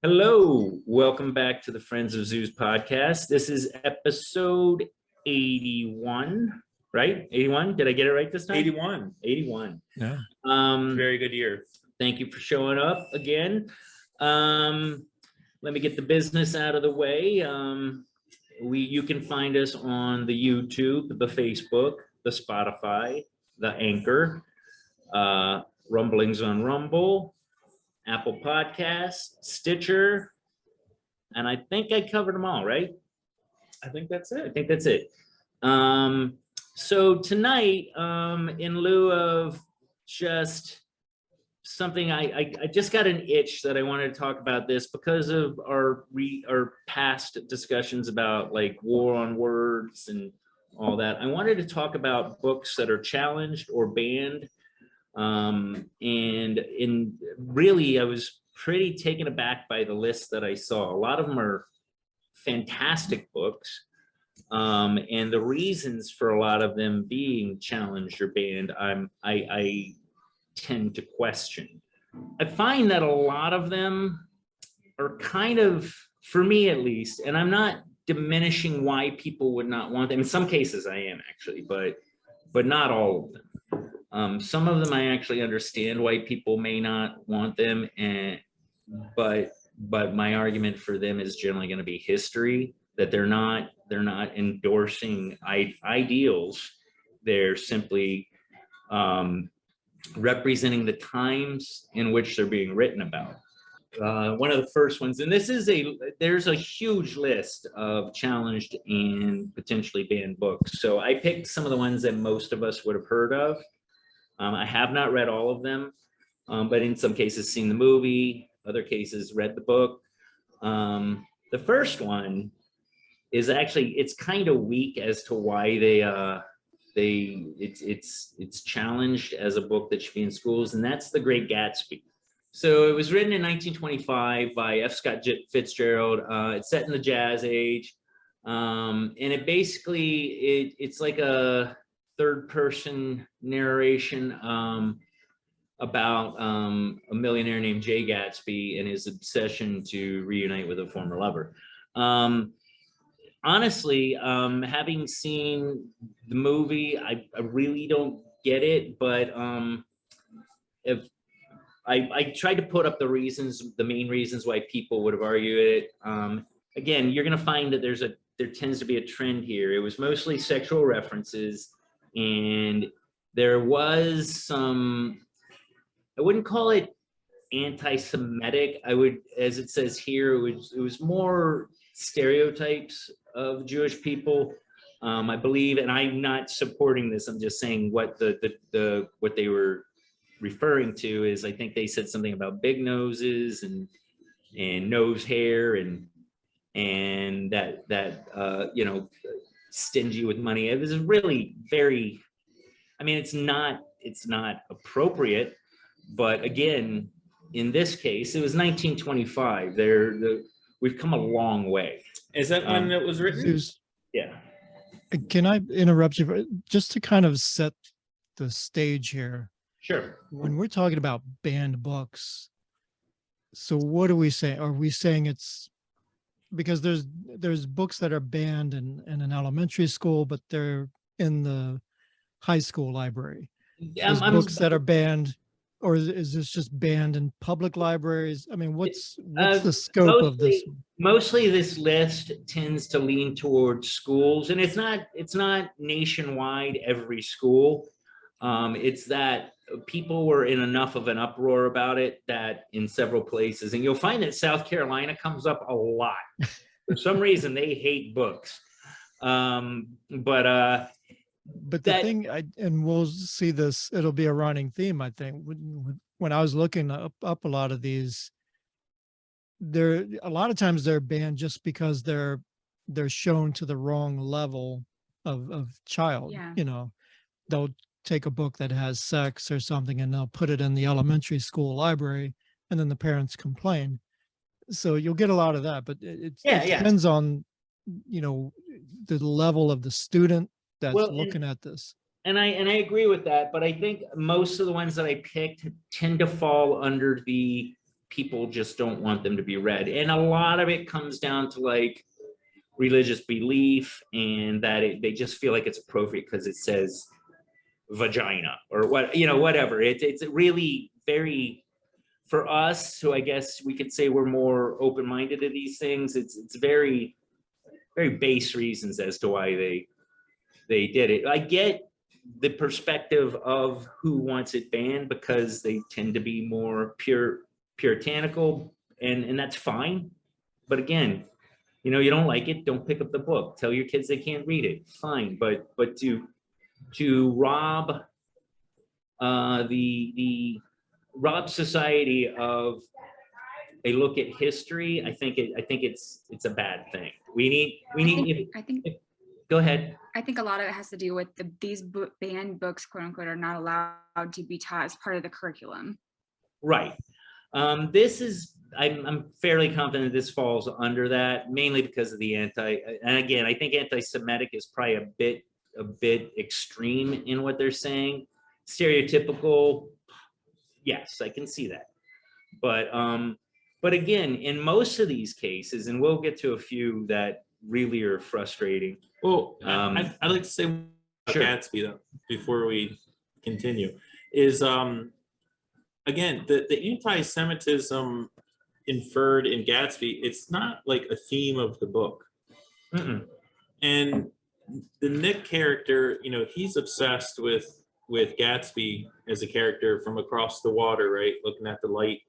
Hello, welcome back to the Friends of Zeus podcast. This is episode 81, right? 81? Did I get it right this time? 81. 81. Yeah. Um, Very good year. Thank you for showing up again. Let me get the business out of the way. You can find us on the YouTube, the Facebook, the Spotify, the Anchor, Rumblings on Rumble, Apple Podcasts, Stitcher, and I think I covered them all, right? I think that's it. I think that's it. So tonight, in lieu of just something, I just got an itch that I wanted to talk about this because of our past discussions about like war on words and all that. I wanted to talk about books that are challenged or banned. And really, I was pretty taken aback by the list that I saw. A lot of them are fantastic books. And the reasons for a lot of them being challenged or banned, I tend to question. I find that a lot of them are kind of, for me at least, and I'm not diminishing why people would not want them. In some cases I am actually, but not all of them. Some of them I actually understand why people may not want them, but my argument for them is generally going to be history, that they're not endorsing ideals. They're simply representing the times in which they're being written about. One of the first ones, and there's a huge list of challenged and potentially banned books. So I picked some of the ones that most of us would have heard of. I have not read all of them, but in some cases seen the movie, other cases read the book. The first one is actually, it's kind of weak as to why it's challenged as a book that should be in schools, and that's The Great Gatsby. So it was written in 1925 by F. Scott Fitzgerald. It's set in the Jazz Age, and it basically it's like a third-person narration about a millionaire named Jay Gatsby and his obsession to reunite with a former lover. Honestly, having seen the movie, I really don't get it, but if I tried to put up the main reasons why people would have argued it. Again, you're going to find that there tends to be a trend here. It was mostly sexual references, and there was some, I wouldn't call it anti-Semitic. As it says here, it was more stereotypes of Jewish people, I believe, and I'm not supporting this. I'm just saying what what they were referring to is, I think they said something about big noses and nose hair and that stingy with money. It was really very, I mean, it's not appropriate, but again, in this case, it was 1925. We've come a long way. Is that when it was written? Zeus, Yeah. can I interrupt you just to kind of set the stage here? Sure. When we're talking about banned books, so what are we saying? Are we saying it's because there's books that are banned in an elementary school, but they're in the high school library? There's books that are banned, or is this just banned in public libraries? I mean, what's the scope of this? Mostly this list tends to lean towards schools, and it's not nationwide every school. It's that people were in enough of an uproar about it that in several places, and you'll find that South Carolina comes up a lot. For some reason, they hate books. But the thing, and we'll see this, it'll be a running theme, I think. When I was looking up a lot of these, a lot of times they're banned just because they're shown to the wrong level of child. Yeah. They'll take a book that has sex or something and they'll put it in the elementary school library, and then the parents complain. So you'll get a lot of that, but it depends on the level of the student that's looking at this. And I agree with that, but I think most of the ones that I picked tend to fall under the people just don't want them to be read. And a lot of it comes down to like religious belief, and that they just feel like it's appropriate because it says vagina or what, whatever. It's really very, for us, who I guess we could say we're more open-minded to these things, it's very, very base reasons as to why they did it. I get the perspective of who wants it banned because they tend to be more puritanical, and that's fine. But again, you don't like it, don't pick up the book. Tell your kids they can't read it, fine. But to rob the rob society of a look at history, I think it's a bad thing. We need. I think Go ahead. I think a lot of it has to do with these banned books, quote unquote, are not allowed to be taught as part of the curriculum. Right. I'm fairly confident this falls under that, mainly because of the and again, I think anti-Semitic is probably a bit extreme in what they're saying. Stereotypical, yes, I can see that. But again, in most of these cases, and we'll get to a few that really are frustrating. Well, I'd like to say about Sure. Gatsby though, before we continue, is again, the anti-Semitism inferred in Gatsby, it's not like a theme of the book. Mm-mm. And the Nick character, he's obsessed with Gatsby as a character from across the water, right? Looking at the light.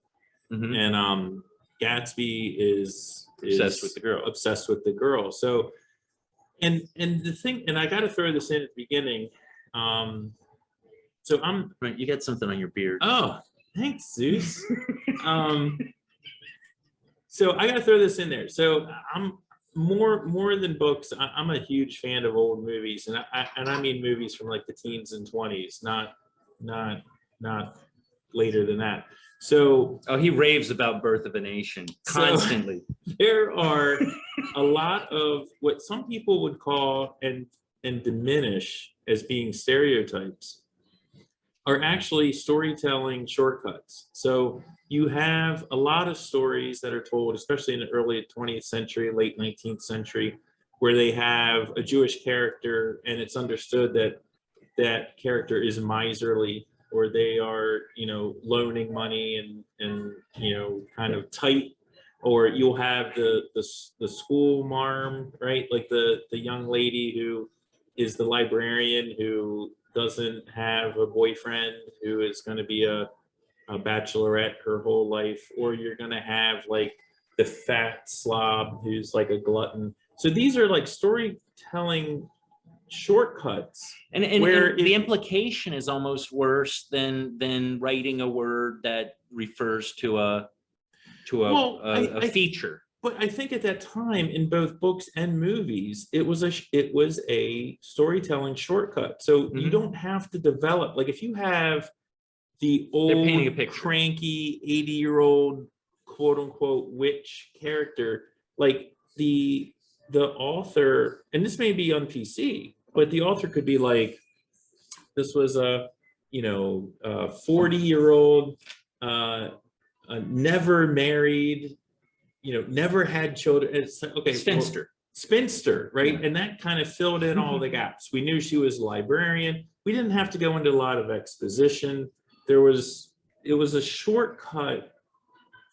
Mhm. And Gatsby is Obsessed with the girl. Obsessed with the girl. So, and the thing, and I got to throw this in at the beginning. So I'm. Right, you got something on your beard. Oh, thanks, Zeus. So I got to throw this in there. So I'm more than books. I'm a huge fan of old movies, and I mean movies from like the teens and 20s, not later than that. So he raves about Birth of a Nation constantly. There are a lot of what some people would call and diminish as being stereotypes are actually storytelling shortcuts. So you have a lot of stories that are told, especially in the early 20th century, late 19th century, where they have a Jewish character and it's understood that that character is miserly, or they are, loaning money and kind of tight, or you'll have the school marm, right? Like the young lady who is the librarian who doesn't have a boyfriend, who is going to be a bachelorette her whole life, or you're going to have like the fat slob who's like a glutton. So these are like storytelling shortcuts, and the implication is almost worse than writing a word that refers to a feature. But I think at that time, in both books and movies, it was a storytelling shortcut. So you don't have to develop, like if you have the old cranky 80-year-old quote unquote witch character, like the author, and this may be on PC, but the author could be like, this was a 40-year-old never married, never had children. It's okay, spinster, right? And that kind of filled in all the gaps. We knew she was a librarian. We didn't have to go into a lot of exposition. It was a shortcut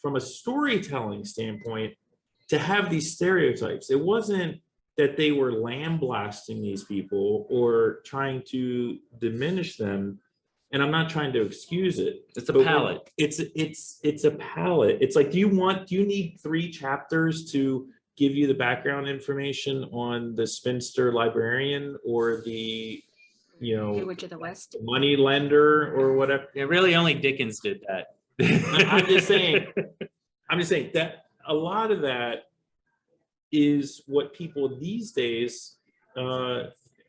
from a storytelling standpoint to have these stereotypes. It wasn't that they were lambasting these people or trying to diminish them. And I'm not trying to excuse it. It's a palette. It's a palette. It's like, do you need 3 chapters to give you the background information on the spinster librarian or the, Witch of the West, money lender or whatever? Yeah, really only Dickens did that. I'm just saying that a lot of that is what people these days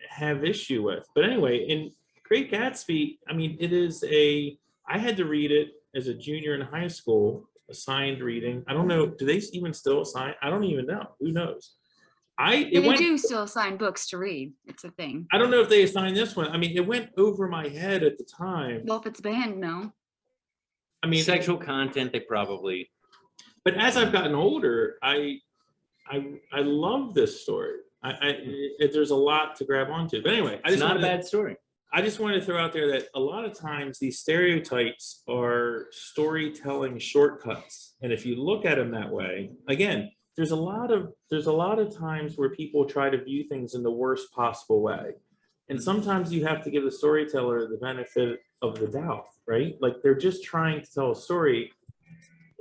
have issue with. But anyway, in Great Gatsby, I mean, I had to read it as a junior in high school, assigned reading. I don't know, do they even still assign? I don't even know. Who knows? They do still assign books to read. It's a thing. I don't know if they assigned this one. I mean, it went over my head at the time. Well, if it's banned, no. I mean, Sexual content, they probably. but as I've gotten older, I love this story. There's a lot to grab onto. But anyway, It's not a bad story. I just wanted to throw out there that a lot of times these stereotypes are storytelling shortcuts, and if you look at them that way, again, there's a lot of times where people try to view things in the worst possible way, and sometimes you have to give the storyteller the benefit of the doubt, right? Like they're just trying to tell a story.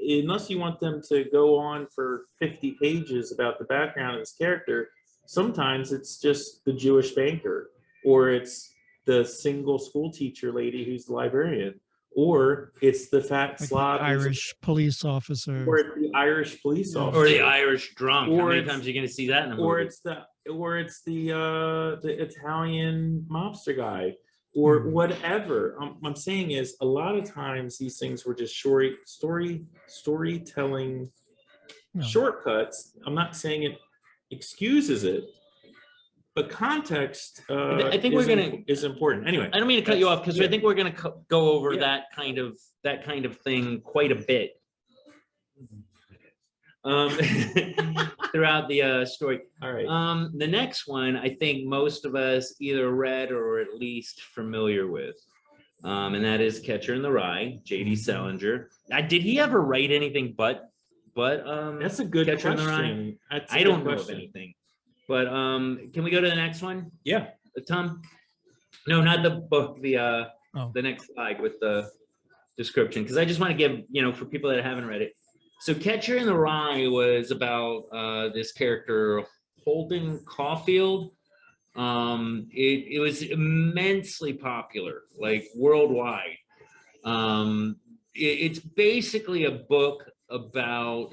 Unless you want them to go on for 50 pages about the background of this character, sometimes it's just the Jewish banker, or it's the single school teacher lady who's the librarian, or it's the fat Like slob Irish police officer. or it's the Irish police officer, Or the Irish drunk. How Or many it's- times are you going to see that in a movie? or it's the Italian mobster guy, or whatever. I'm saying is a lot of times these things were just storytelling No. shortcuts. I'm not saying it excuses it, but context I think we're gonna- is important. Anyway, I don't mean to cut you off because I yeah. think we're going to go over Yeah. that kind of thing quite a bit throughout the story. All right. The next one, I think most of us either read or at least familiar with, and that is Catcher in the Rye, J.D. Salinger. Did he ever write anything but That's a good Catcher in the Rye? question. That's a I good don't know of question. anything. But can we go to the next one, Yeah. Tom? No, not the book. Oh. The next slide with the description, because I just want to give, for people that haven't read it. So Catcher in the Rye was about this character, Holden Caulfield. It was immensely popular, like worldwide. It's basically a book about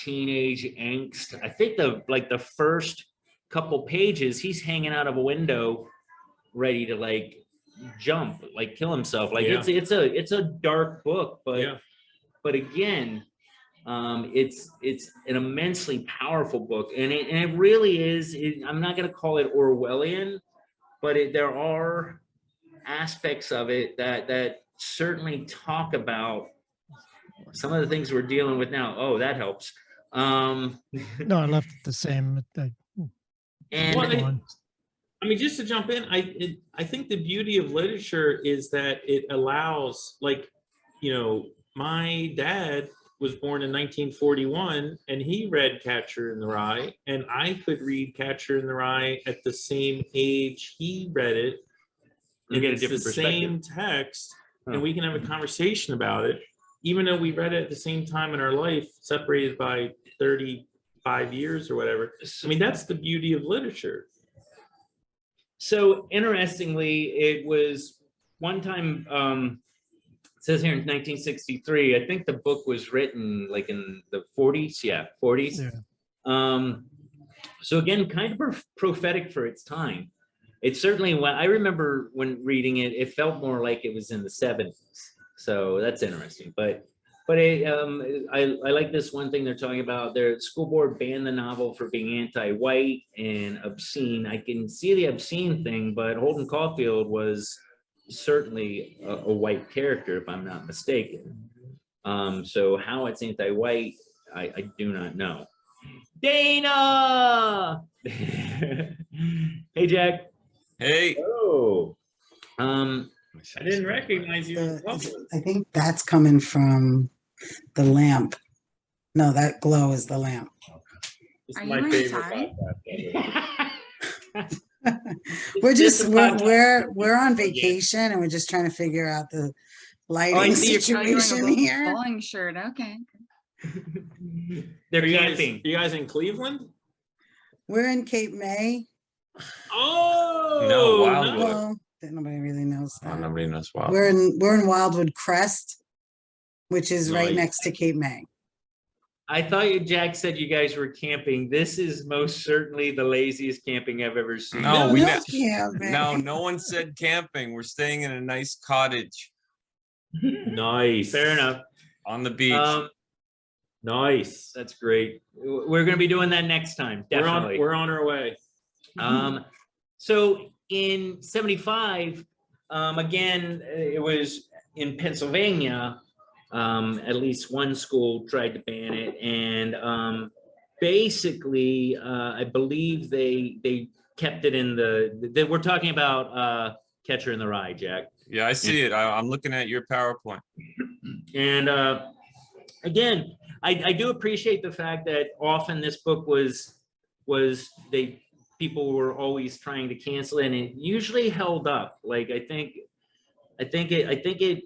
teenage angst. I think the first couple pages, he's hanging out of a window, ready to like jump, like kill himself. Like Yeah. it's a dark book, but Yeah. but again, it's an immensely powerful book, and it really is. I'm not going to call it Orwellian, but there are aspects of it that certainly talk about some of the things we're dealing with now. Oh, that helps. No, I left it the same. And Well, I mean, just to jump in, I think the beauty of literature is that it allows, like, my dad was born in 1941 and he read Catcher in the Rye, and I could read Catcher in the Rye at the same age he read it. You get a It's different the same text, Huh. and we can have a conversation about it, even though we read it at the same time in our life, separated by 35 years or whatever. I mean, that's the beauty of literature. So interestingly, it was one time, it says here in 1963, I think the book was written like in the 40s. Yeah, 40s. Yeah. So again, kind of prophetic for its time. It certainly, when I remember when reading it, it felt more like it was in the 70s. So that's interesting. But I like this one thing they're talking about. Their school board banned the novel for being anti-white and obscene. I can see the obscene thing, but Holden Caulfield was certainly a white character, if I'm not mistaken. So how it's anti-white, I do not know. Dana! Hey, Jack. Hey. Oh. I didn't recognize you. in public. I think that's coming from the lamp. No, that glow is the lamp. It's Are you my wearing favorite tie? podcast. We're on vacation and we're just trying to figure out the lighting see you're Oh, you're wearing situation a here. bowling shirt. Okay. They're Are you guys, camping. you guys in Cleveland? We're in Cape May. Oh No, Wildwood. Well, nobody really knows Oh, that. nobody knows why. We're in Wildwood Crest, which is right Nice. next to Cape May. I thought Jack said you guys were camping. This is most certainly the laziest camping I've ever seen. No, we no ne- camping. No one said camping. We're staying in a nice cottage Nice. Fair enough. on the beach. Nice. That's great. We're going to be doing that next time. Definitely. We're on our way. So in 75, again, it was in Pennsylvania. At least one school tried to ban it, and basically, I believe they kept it in we're talking about Catcher in the Rye, Jack. Yeah, I see it. I'm looking at your PowerPoint. And again, I do appreciate the fact that often this book people were always trying to cancel it, and it usually held up. Like I think it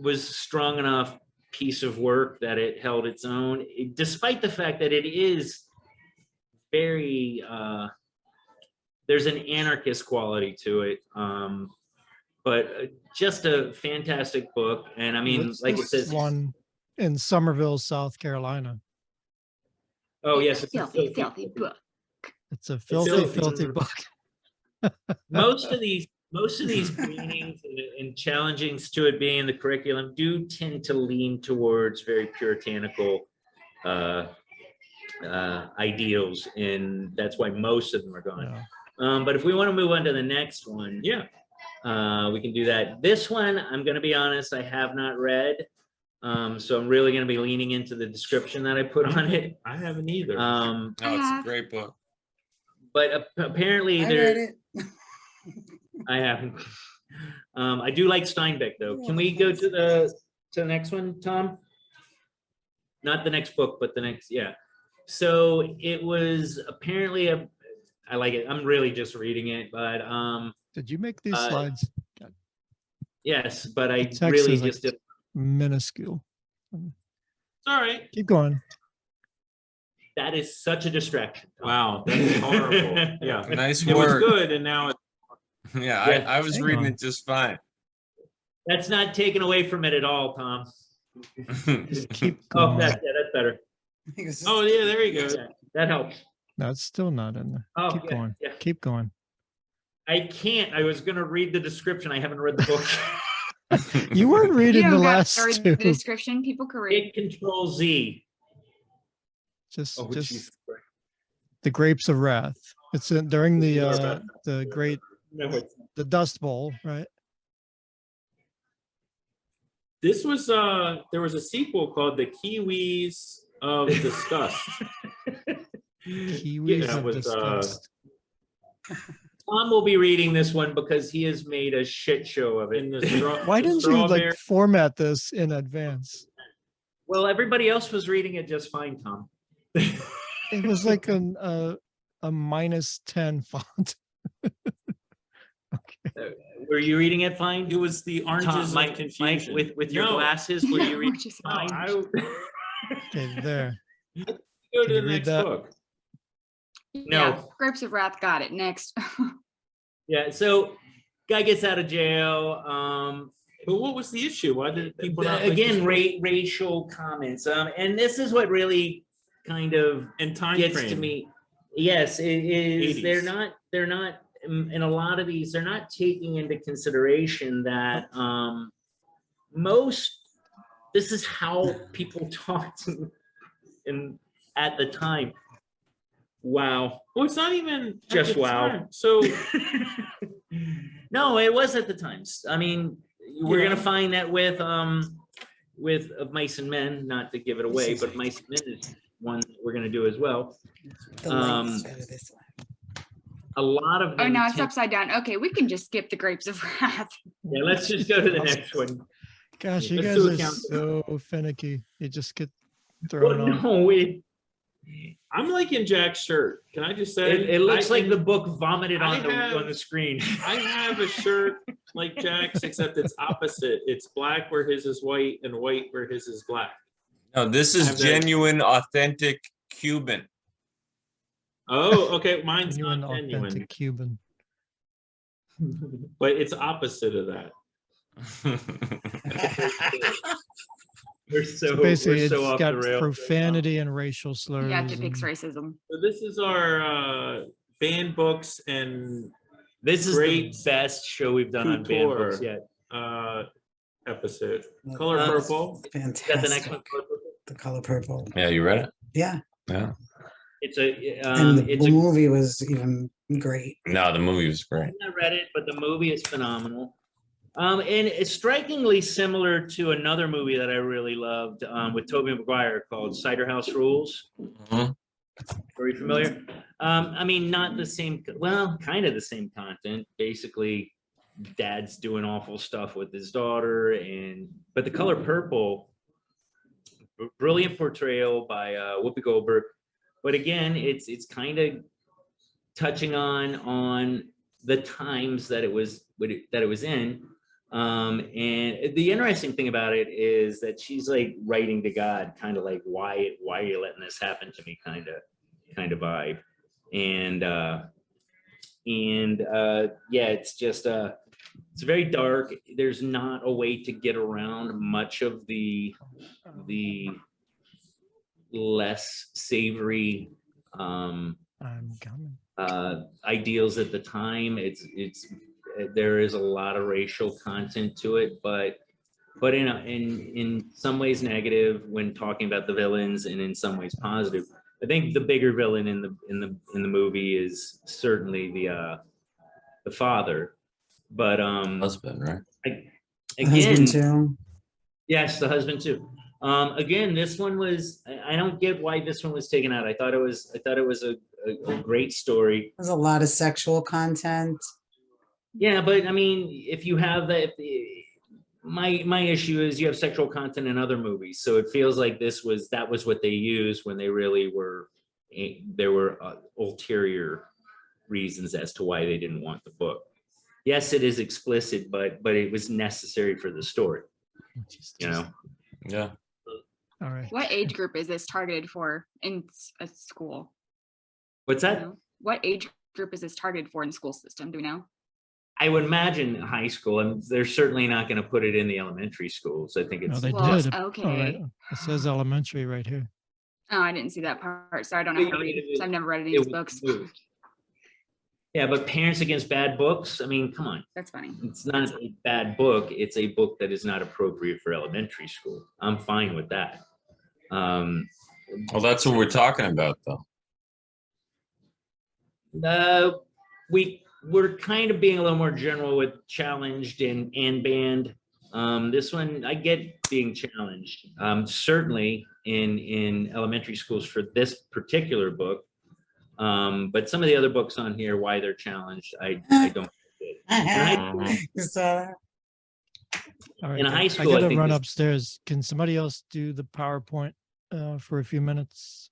was a strong enough piece of work that it held its own, despite the fact that it is very there's an anarchist quality to it. But just a fantastic book. And I mean, What's like it this says, one in Somerville, South Carolina. oh yes, it's Filthy book. It's a filthy, filthy in- book. most of these meanings and challengings to it being in the curriculum do tend to lean towards very puritanical ideals, and that's why most of them are gone. Yeah. But if we want to move on to the next one, Yeah. we can do that. This one, I'm going to be honest, I have not read, so I'm really going to be leaning into the description that I put on it. I haven't either. No, it's a have. great book. But apparently I there. read it. I haven't. I do like Steinbeck though. Can we go to the next one, Tom? Not the next book, but the next, yeah. So it was apparently I like it. I'm really just reading it, but Did you make these slides? yes, but I text really is like just did. Minuscule. It's all right. Keep going. That is such a distraction. Tom. Wow, that's horrible. Yeah. Nice It was work. good, and now it's Yeah, Yeah. I was Hang reading on. it just fine. That's not taken away from it at all, Tom. Just keep Oh, going. that's better. He was- Oh yeah, there you go. Yeah, that helps. No, it's still not in there. Oh, Keep yeah, going. yeah. Keep going. I can't. I was gonna read the description. I haven't read the book. You weren't You reading the don't got last to read two. the description. People can read. Hit Control Z. Just Oh, Jesus Christ. the grapes of wrath. It's during the great No, it's- the Dust Bowl, right? This was there was a sequel called The Kiwis of Disgust. Kiwis that of was, disgust. Tom will be reading this one because he has made a shit show of In it. the Why didn't you strawberry- like format this in advance? Well, everybody else was reading it just fine, Tom. It was like a -10 font. Were you reading it fine? It was the Tom, oranges Mike, of confusion. with your No, glasses, were you reading Which is no, fine. I Okay, there. go Can to you the read next that? book. No. Yeah, Grapes of Wrath got it. Next. Yeah, so guy gets out of jail. But what was the issue? Why did people not like Again, this book? racial comments. And this is what really kind of And time gets frame. to me. Yes, it is. 80s. They're not in a lot of these, they're not taking into consideration that this is how people talked at the time. Wow. Well, it's not even at Just the wow. time. So No, it was at the times. I mean, we're Yeah. gonna find that with Mice and Men, not to give it away, but Mice and Men is one that we're gonna do as well. The light is better this way. A lot of Oh, them now it's tend- upside down. Okay, we can just skip the Grapes of Wrath. Yeah, let's just go to the next one. Gosh, you Let's guys do are account- so finicky. You just get Well, thrown on. no, I'm liking Jack's shirt. Can I just say? it looks I- like the book vomited I on the have- on the screen. I have a shirt like Jack's, except it's opposite. It's black where his is white and white where his is black. No, this I is have that- genuine, authentic Cuban. Oh, okay. Mine's You an not genuine, authentic Cuban. but it's opposite of that. We're so So basically, we're it's so off the got rails right now. profanity and racial slurs. Yeah, it depicts and- racism. So this is our banned books and This is Great the best show we've done on band books couture. yet. Episode. Color Uh, purple. Is that the next Fantastic. one? The color purple. Yeah, you read it? Yeah. Yeah. It's a And the it's a movie was even great. No, the movie was I great. haven't read it, but the movie is phenomenal. And it's strikingly similar to another movie that I really loved with Tobey Maguire called Cider House Rules. Mhm. Are you familiar? I mean, not the same, well, kind of the same content. Basically, dad's doing awful stuff with his daughter, but The Color Purple, brilliant portrayal by Whoopi Goldberg. But again, it's kind of touching on the times that it was in. And the interesting thing about it is that she's like writing to God, kind of like, why are you letting this happen to me, kind of vibe. And yeah, it's just it's very dark. There's not a way to get around much of the less savory I'm coming. ideals at the time. There is a lot of racial content to it, but in some ways negative when talking about the villains, and in some ways positive. I think the bigger villain in the movie is certainly the father, but Husband, right? Husband again, too. yes, the husband too. Again, this one was, I don't get why this one was taken out. I thought it was a great story. There's a lot of sexual content. Yeah, but I mean, if you have that, my issue is you have sexual content in other movies, so it feels like that was what they used when they really were. There were ulterior reasons as to why they didn't want the book. Yes, it is explicit, but it was necessary for the story. You know. Yeah. All right. What age group is this targeted for in a school? What's Do you that? know? What age group is this targeted for in the school system? Do we know? I would imagine high school, and they're certainly not going to put it in the elementary schools. I think No, it's they Well, did. okay. All right. It says elementary right here. Oh, I didn't see that part, so I don't know how to read. So I've never read any of these books. Yeah, but Parents Against Bad Books, I mean, come on. That's funny. It's not a bad book. It's a book that is not appropriate for elementary school. I'm fine with that. Well, that's what we're talking about, though. We're kind of being a little more general with challenged and banned. This one, I get being challenged. Certainly in elementary schools for this particular book. But some of the other books on here, why they're challenged, I don't get. You saw that? All right. In high I school, I gotta think run this- upstairs. Can somebody else do the PowerPoint for a few minutes?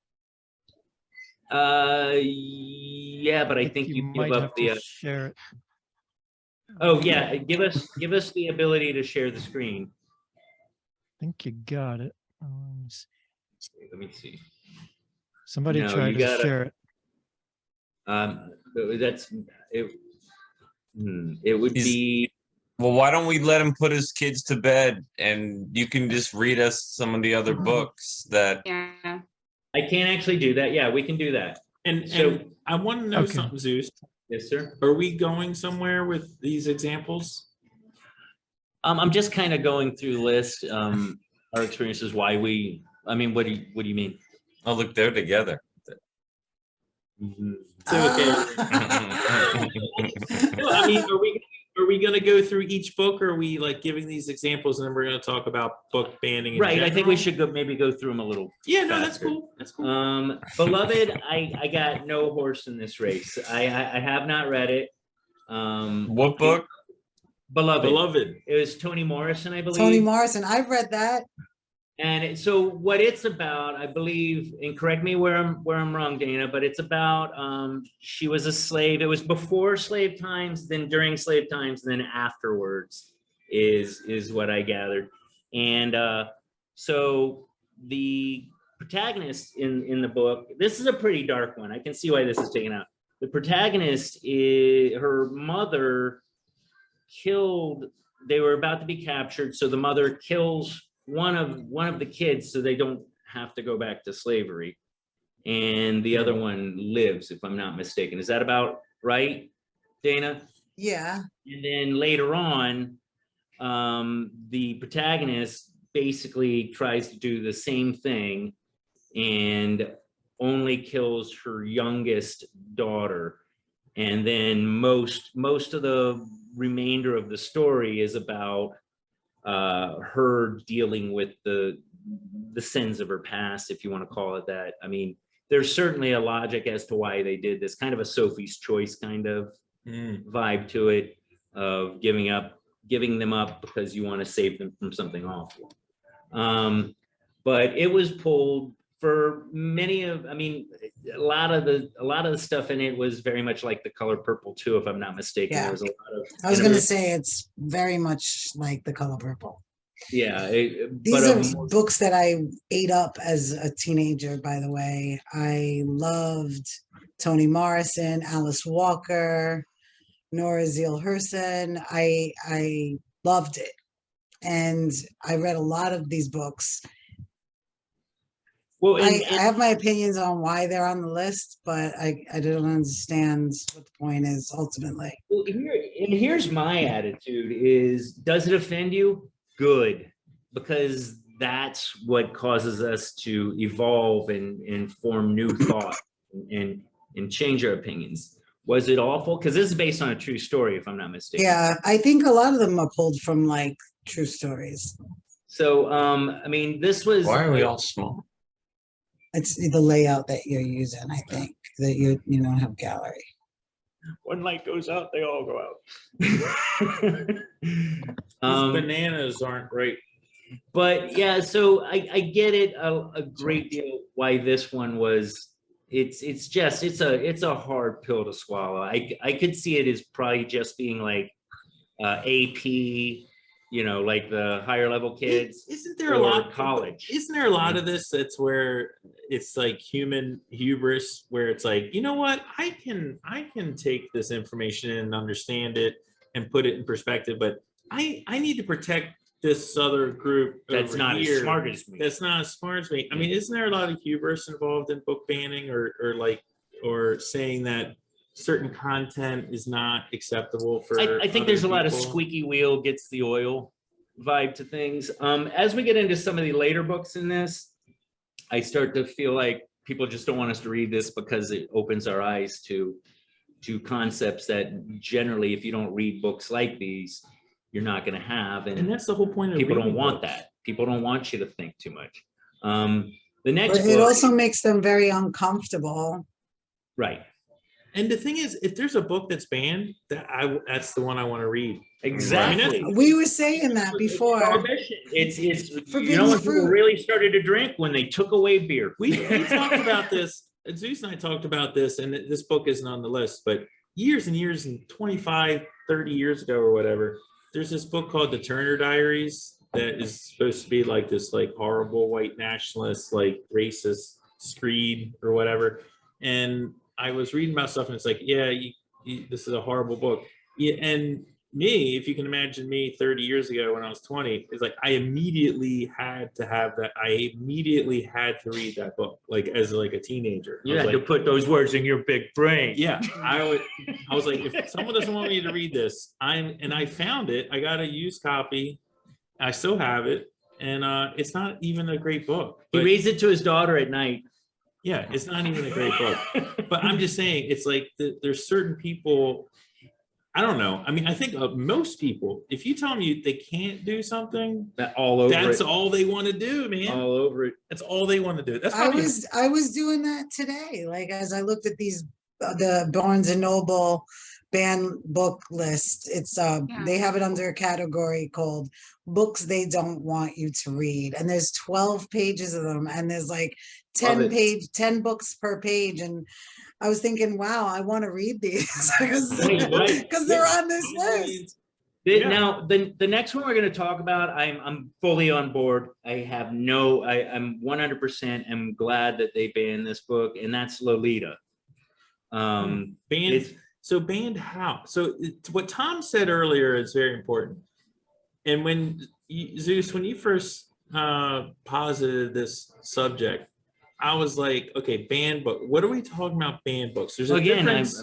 Yeah, but I think you might give have up to the. share it. Oh yeah, give us the ability to share the screen. I think you got it. Let me see. Somebody No, try you to gotta- share it. That's it. It would He's- be. Well, why don't we let him put his kids to bed, and you can just read us some of the other books that. Yeah. I can't actually do that. Yeah, we can do that. And So- I want to know Okay. something, Zeus. Yes, sir. Are we going somewhere with these examples? I'm just kind of going through the list. Our experiences, why we. I mean, what do you mean? Oh, look, they're together. So, okay. No, I mean, are we going to go through each book, or are we like giving these examples and then we're going to talk about book banning? in Right. I think we general? should maybe go through them a little. Yeah, no, that's faster. cool. That's cool. Beloved, I got no horse in this race. I have not read it. What book? Beloved. Beloved. It was Toni Morrison, I believe. Toni Morrison. I've read that. And so what it's about, I believe, and correct me where I'm wrong, Dana, but it's about she was a slave. It was before slave times, then during slave times, then afterwards is what I gathered. And so the protagonist in the book, this is a pretty dark one. I can see why this is taken out. The protagonist is her mother killed. They were about to be captured, so the mother kills one of the kids so they don't have to go back to slavery, and the other one lives, if I'm not mistaken. Is that about right, Dana? Yeah. And then later on, the protagonist basically tries to do the same thing and only kills her youngest daughter. And then most of the remainder of the story is about her dealing with the sins of her past, if you want to call it that. I mean, there's certainly a logic as to why they did this, kind of a Sophie's Choice kind of vibe to it, of giving them up because you want to save them from something awful. But it was pulled for many of, I mean, a lot of the stuff in it was very much like The Color Purple too, if I'm not mistaken. Yeah. There was a lot of, I was going to say it's very much like The Color Purple. yeah. These are books that I ate up as a teenager, by the way. I loved Toni Morrison, Alice Walker, Nora Zeal Herson. I loved it. And I read a lot of these books. Well, I have my opinions on why they're on the list, but I don't understand what the point is ultimately. well, here's my attitude is, does it offend you? Good, because that's what causes us to evolve and form new thought and change our opinions. Was it awful? Because this is based on a true story, if I'm not mistaken. Yeah, I think a lot of them are pulled from like true stories. So, I mean, this was. Why are we all small? It's the layout that you're using, I think, that you don't have gallery. When light goes out, they all go out. These bananas aren't right. But yeah, so I get it a great deal why this one was. It's a hard pill to swallow. I could see it as probably just being like AP, like the higher level kids. Isn't there a lot college? Isn't there a lot of this that's where it's like human hubris, where it's like, you know what, I can take this information and understand it and put it in perspective, but I need to protect this other group That's over not here as smart as me. that's not as smart as me. I mean, isn't there a lot of hubris involved in book banning or saying that certain content is not acceptable for I think there's a lot of people? squeaky wheel gets the oil vibe to things. As we get into some of the later books in this, I start to feel like people just don't want us to read this because it opens our eyes to concepts that generally, if you don't read books like these, you're not going to have. And that's the whole point of people don't reading want books. that. People don't want you to think too much. The next But it book, also makes them very uncomfortable. right. And the thing is, if there's a book that's banned, that's the one I want to read. Exactly. We were saying that before. Prohibition. It's Forbidden when fruit. people really started to drink when they took away beer. We talked about this. Zeus and I talked about this, and this book isn't on the list, but years and years, and 25, 30 years ago or whatever, there's this book called The Turner Diaries that is supposed to be like this like horrible white nationalist, like racist screed or whatever. And I was reading about stuff and it's like, yeah, this is a horrible book. Yeah, and me, if you can imagine me 30 years ago when I was 20, it's like I immediately had to have that. I immediately had to read that book, like as like a teenager. You had to put those words in your big brain. Yeah, I was like, if someone doesn't want me to read this, and I found it. I got a used copy. I still have it, and it's not even a great book. He But reads it to his daughter at night. yeah, it's not even a great book. But I'm just saying, it's like there's certain people. I don't know. I mean, I think most people, if you tell them they can't do something, That all over that's it. all they want to do, man. All over it. That's all they want to do. That's I probably was doing that today. Like as I looked at these, the Barnes and Noble banned book list, it's they have it under a category called books they don't want you to read, and there's 12 pages of them, and there's like 10 books per page, and I was thinking, wow, I want to read these because they're on this list. Now, the next one we're going to talk about, I'm fully on board. I'm 100% am glad that they banned this book, and that's Lolita. banned. So banned how? So what Tom said earlier is very important. And when Zeus, when you first posited this subject, I was like, okay, banned book. What are we talking about? Banned books. There's a difference.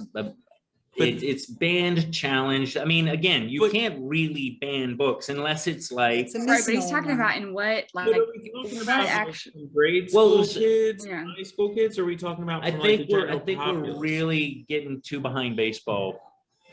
It's banned, challenged. I mean, again, you can't really ban books unless it's like. Right, but he's talking about in what, like, What are we talking about? actually, Grade school Well, kids, yeah. high school kids? Or are we talking about? I from, think like, the we're general populace? really getting too behind baseball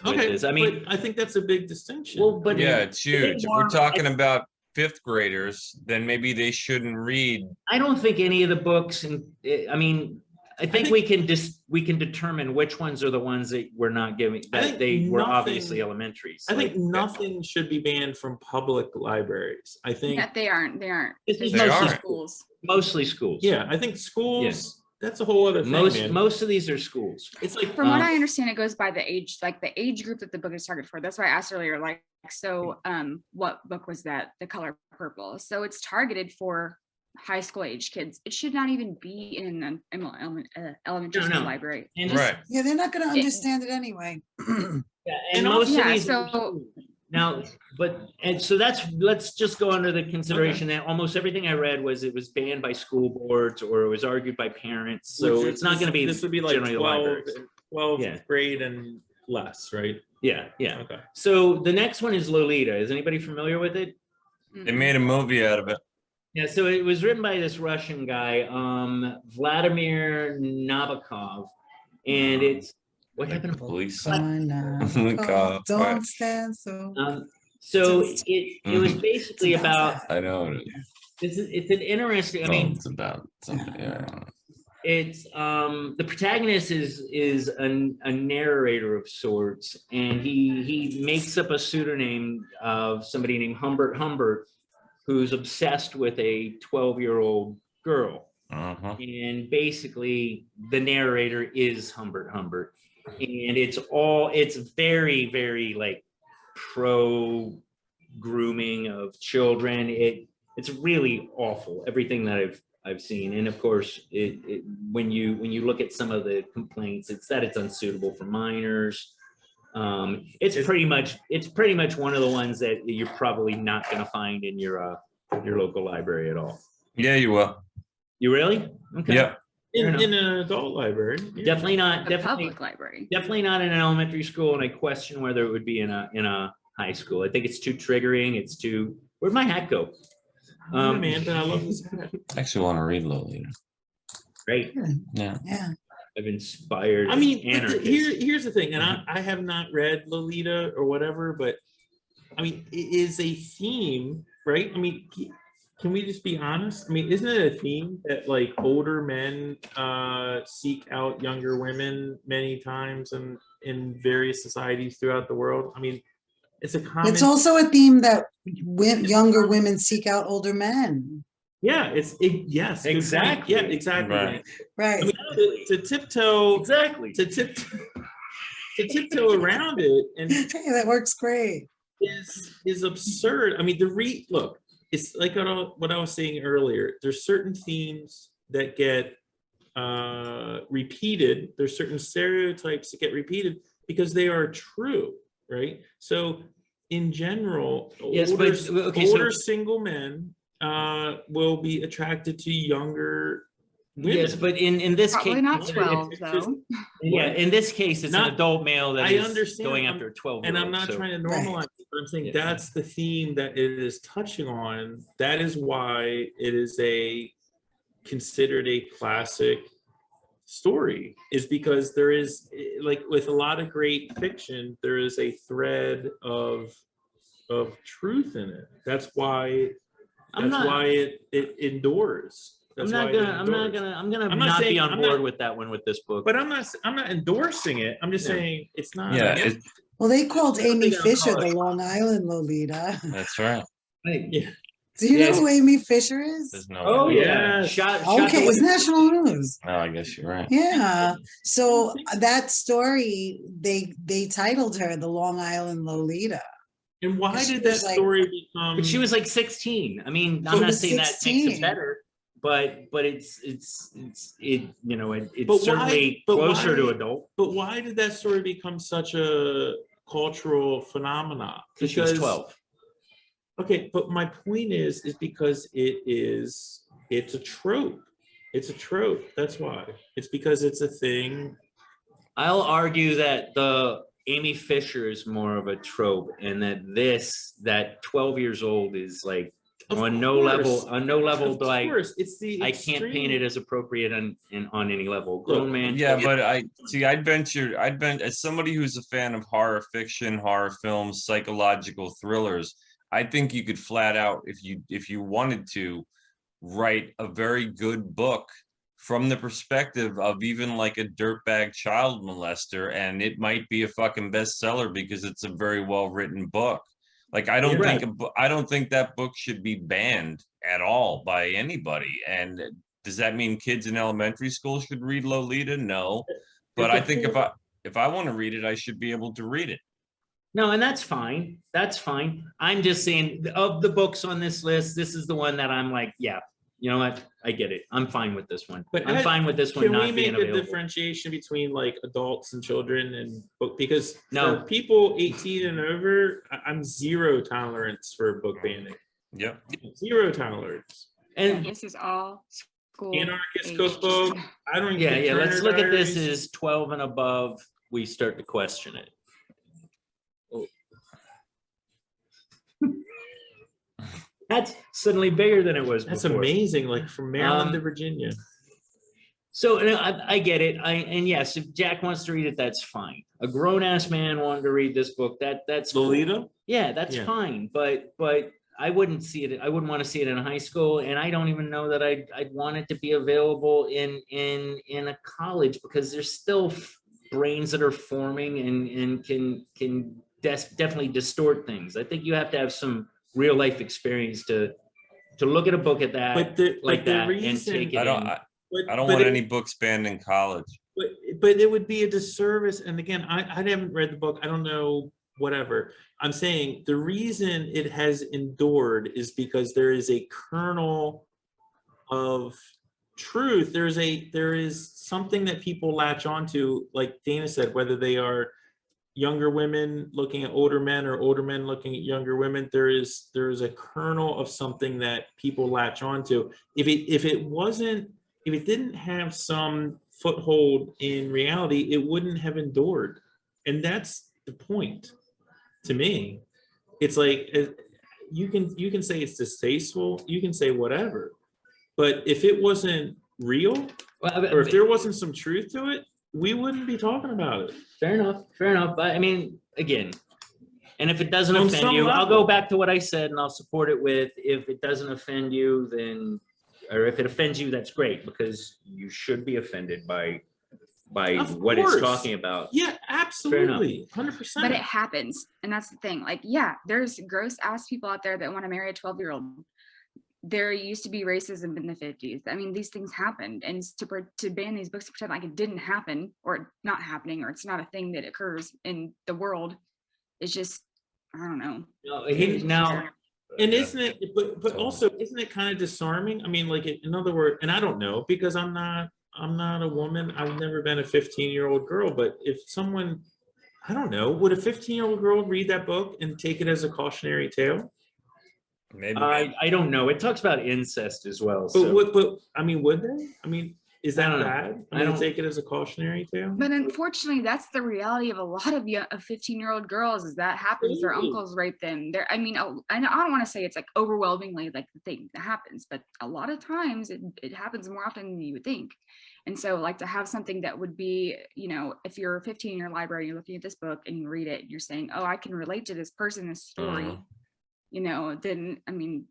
Okay, this. I mean, but I think that's a big distinction. well, but Yeah, it's huge. If we're more- talking about fifth graders, then maybe they shouldn't read. I don't think any of the books, and I mean, I think we can determine which ones are the ones that we're not giving, I that think they were nothing- obviously elementaries. I think like- nothing should be banned from public libraries. I think, That they aren't. They aren't. This is They're mostly just schools. Mostly schools. yeah, I think schools, that's a whole other thing, man. Most of these are schools. It's like, From what Um, I understand, it goes by the age, like the age group that the book is targeted for. That's why I asked earlier, like, so what book was that? The Color Purple. So it's targeted for high school age kids. It should not even be in an elementary No, school no. library. And just- Right. Yeah, they're not gonna understand it anyway. Yeah, And and also- most of Yeah, these. so- Now, and so let's just go under the consideration that almost everything I read was it was banned by school boards or it was argued by parents. So which it's not going to be this would be like generally the 12th libraries. Yeah. grade and less, right? Yeah, yeah. Okay. So the next one is Lolita. Is anybody familiar with it? They made a movie out of it. Yeah, so it was written by this Russian guy, Vladimir Nabokov, and it's what Like happened. police. Fine, God, don't stand so. So it was basically about I know. it's an interesting. I mean, It's about something. Yeah. it's the protagonist is a narrator of sorts, and he makes up a pseudonym of somebody named Humbert, who's obsessed with a 12-year-old girl. Uh-huh. And basically the narrator is Humbert, and it's very, very like pro grooming of children. It's really awful, everything that I've seen. And of course, when you look at some of the complaints, it's that it's unsuitable for minors. It's pretty much one of the ones that you're probably not going to find in your local library at all. Yeah, you will. You really? Okay. Yeah. Fair enough. In an adult library. yeah. Definitely not. The Definitely, public library. definitely not in an elementary school. And I question whether it would be in a high school. I think it's too triggering. It's too. Where'd my hat go? Oh, man, but I love this hat. I actually want to read Lolita. Great. Yeah. Yeah, I've inspired. I mean, but anarchists. here's the thing, and I have not read Lolita or whatever, but I mean, it is a theme, right? I mean, can we just be honest? I mean, isn't it a theme that like older men seek out younger women many times and in various societies throughout the world? I mean, it's a common. it's also a theme that younger women seek out older men. Yeah, yes, good point. Exactly. Yeah, exactly. Right. Right. I mean, to tiptoe, exactly. to tiptoe around it and Hey, that works great. is absurd. I mean, look, it's like what I was saying earlier. There's certain themes that get repeated. There's certain stereotypes that get repeated because they are true, right? So in general, Yes, older, but- okay, so- older single men will be attracted to younger women. Yes, but in this Probably case, not it's- 12 it's though. just- yeah, in this case, it's Not- an adult male that I is understand, going I'm- after a 12-year-old. And I'm not trying to normalize it, but I'm saying Yeah. that's the theme that it is touching on. That is why it is considered a classic story, is because there is, like with a lot of great fiction, there is a thread of truth in it. That's why I'm not- it endures. I'm That's not why it gonna. I'm endures. gonna I'm not not be saying- on I'm board not- with that one with this book. But I'm not endorsing it. I'm just Yeah. saying it's not. Yeah, it, Well, they called Amy Something Fisher about the it. Long Island Lolita. that's right. Yeah. Do you Yes. know who Amy Fisher is? There's no. Oh way. yeah, Yes. shot Okay, the it's way- national news. Oh, I guess you're right. Yeah. So that story, they titled her the Long Island Lolita. And why She did that was like- story become? But she was like 16. I mean, She I'm not was saying that makes 16. it better, but it's you know it's But why- certainly but closer to why- adult But why did that story become such a cultural phenomenon? because she was 12. Okay, but my point is because it's a trope. It's a trope. That's why. It's because it's a thing. I'll argue that the Amy Fisher is more of a trope, and that 12 years old is like Of On no level, course. on no level Of do I course, it's the I can't paint it as appropriate on any level. Grown man. Yeah, but I'd venture, as somebody who's a fan of horror fiction, horror films, psychological thrillers, I think you could flat out, if you wanted to, write a very good book from the perspective of even like a dirtbag child molester, and it might be a fucking bestseller because it's a very well written book. Like I don't Right. think I don't think that book should be banned at all by anybody. And does that mean kids in elementary school should read Lolita? No, but I think if I want to read it, I should be able to read it. No, and that's fine. That's fine. I'm just saying, of the books on this list, this is the one that I'm like, yeah, you know what? I get it. I'm fine with this one. But I'm fine with this one Can we not make being a available. differentiation between like adults and children and book? Because No. for people 18 and over, I'm zero tolerance for book banning. Yep. Zero tolerance. And This is all school. Anarchist age. cookbook. I don't even. yeah, get yeah, let's Turner look at this Diaries. as 12 and above. We start to question it. That's suddenly bigger than it was That's before. amazing. Like from Maryland to Um, Virginia. So and I get it. And yes, if Jack wants to read it, that's fine. A grown ass man wanting to read this book, that's cool. Lolita. Yeah, that's Yeah. fine. But I wouldn't see it. I wouldn't want to see it in high school, and I don't even know that I'd want it to be available in a college, because there's still brains that are forming and can definitely distort things. I think you have to have some real life experience to look at a book at that But the like but the that and reason take it I don't in. I don't but want it- any books banned in college. but it would be a disservice. And again, I haven't read the book. I don't know, whatever. I'm saying the reason it has endured is because there is a kernel of truth. There is something that people latch onto, like Dana said, whether they are younger women looking at older men or older men looking at younger women, there is a kernel of something that people latch onto. If it didn't have some foothold in reality, it wouldn't have endured. And that's the point to me. It's like, you can say it's distasteful, you can say whatever, but if it wasn't real, or if there wasn't some truth to it, we wouldn't be talking about it. Fair enough. But I mean, again, and if it doesn't On offend some you, I'll go level. back to what I said and I'll support it with, if it doesn't offend you, then, or if it offends you, that's great, because you should be offended by Of what it's course. talking about. Yeah, absolutely. 100%. But it happens. And that's the thing. Like, yeah, there's gross ass people out there that want to marry a 12-year-old. There used to be racism in the 50s. I mean, these things happened. And to ban these books to pretend like it didn't happen, or not happening, or it's not a thing that occurs in the world, is just, I don't know. Now, And isn't it, but also, isn't it kind of disarming? I mean, like, in other words, and I don't know, because I'm not a woman. I've never been a 15-year-old girl, but if someone, I don't know, would a 15-year-old girl read that book and take it as a cautionary tale? Maybe. I don't know. It talks about incest as well. But So but I mean, would they? I mean, is I that don't know. bad? I I mean, don't- take it as a cautionary tale? But unfortunately, that's the reality of a lot of 15-year-old girls, is that happens. Their Absolutely. uncles rape them. I mean, I don't want to say it's like overwhelmingly like the thing that happens, but a lot of times it happens more often than you would think. And so, like, to have something that would be, you know, if you're 15 in your library, you're looking at this book and you read it, and you're saying, oh, I can relate to this person, this story, Mhm. you know, then, I mean,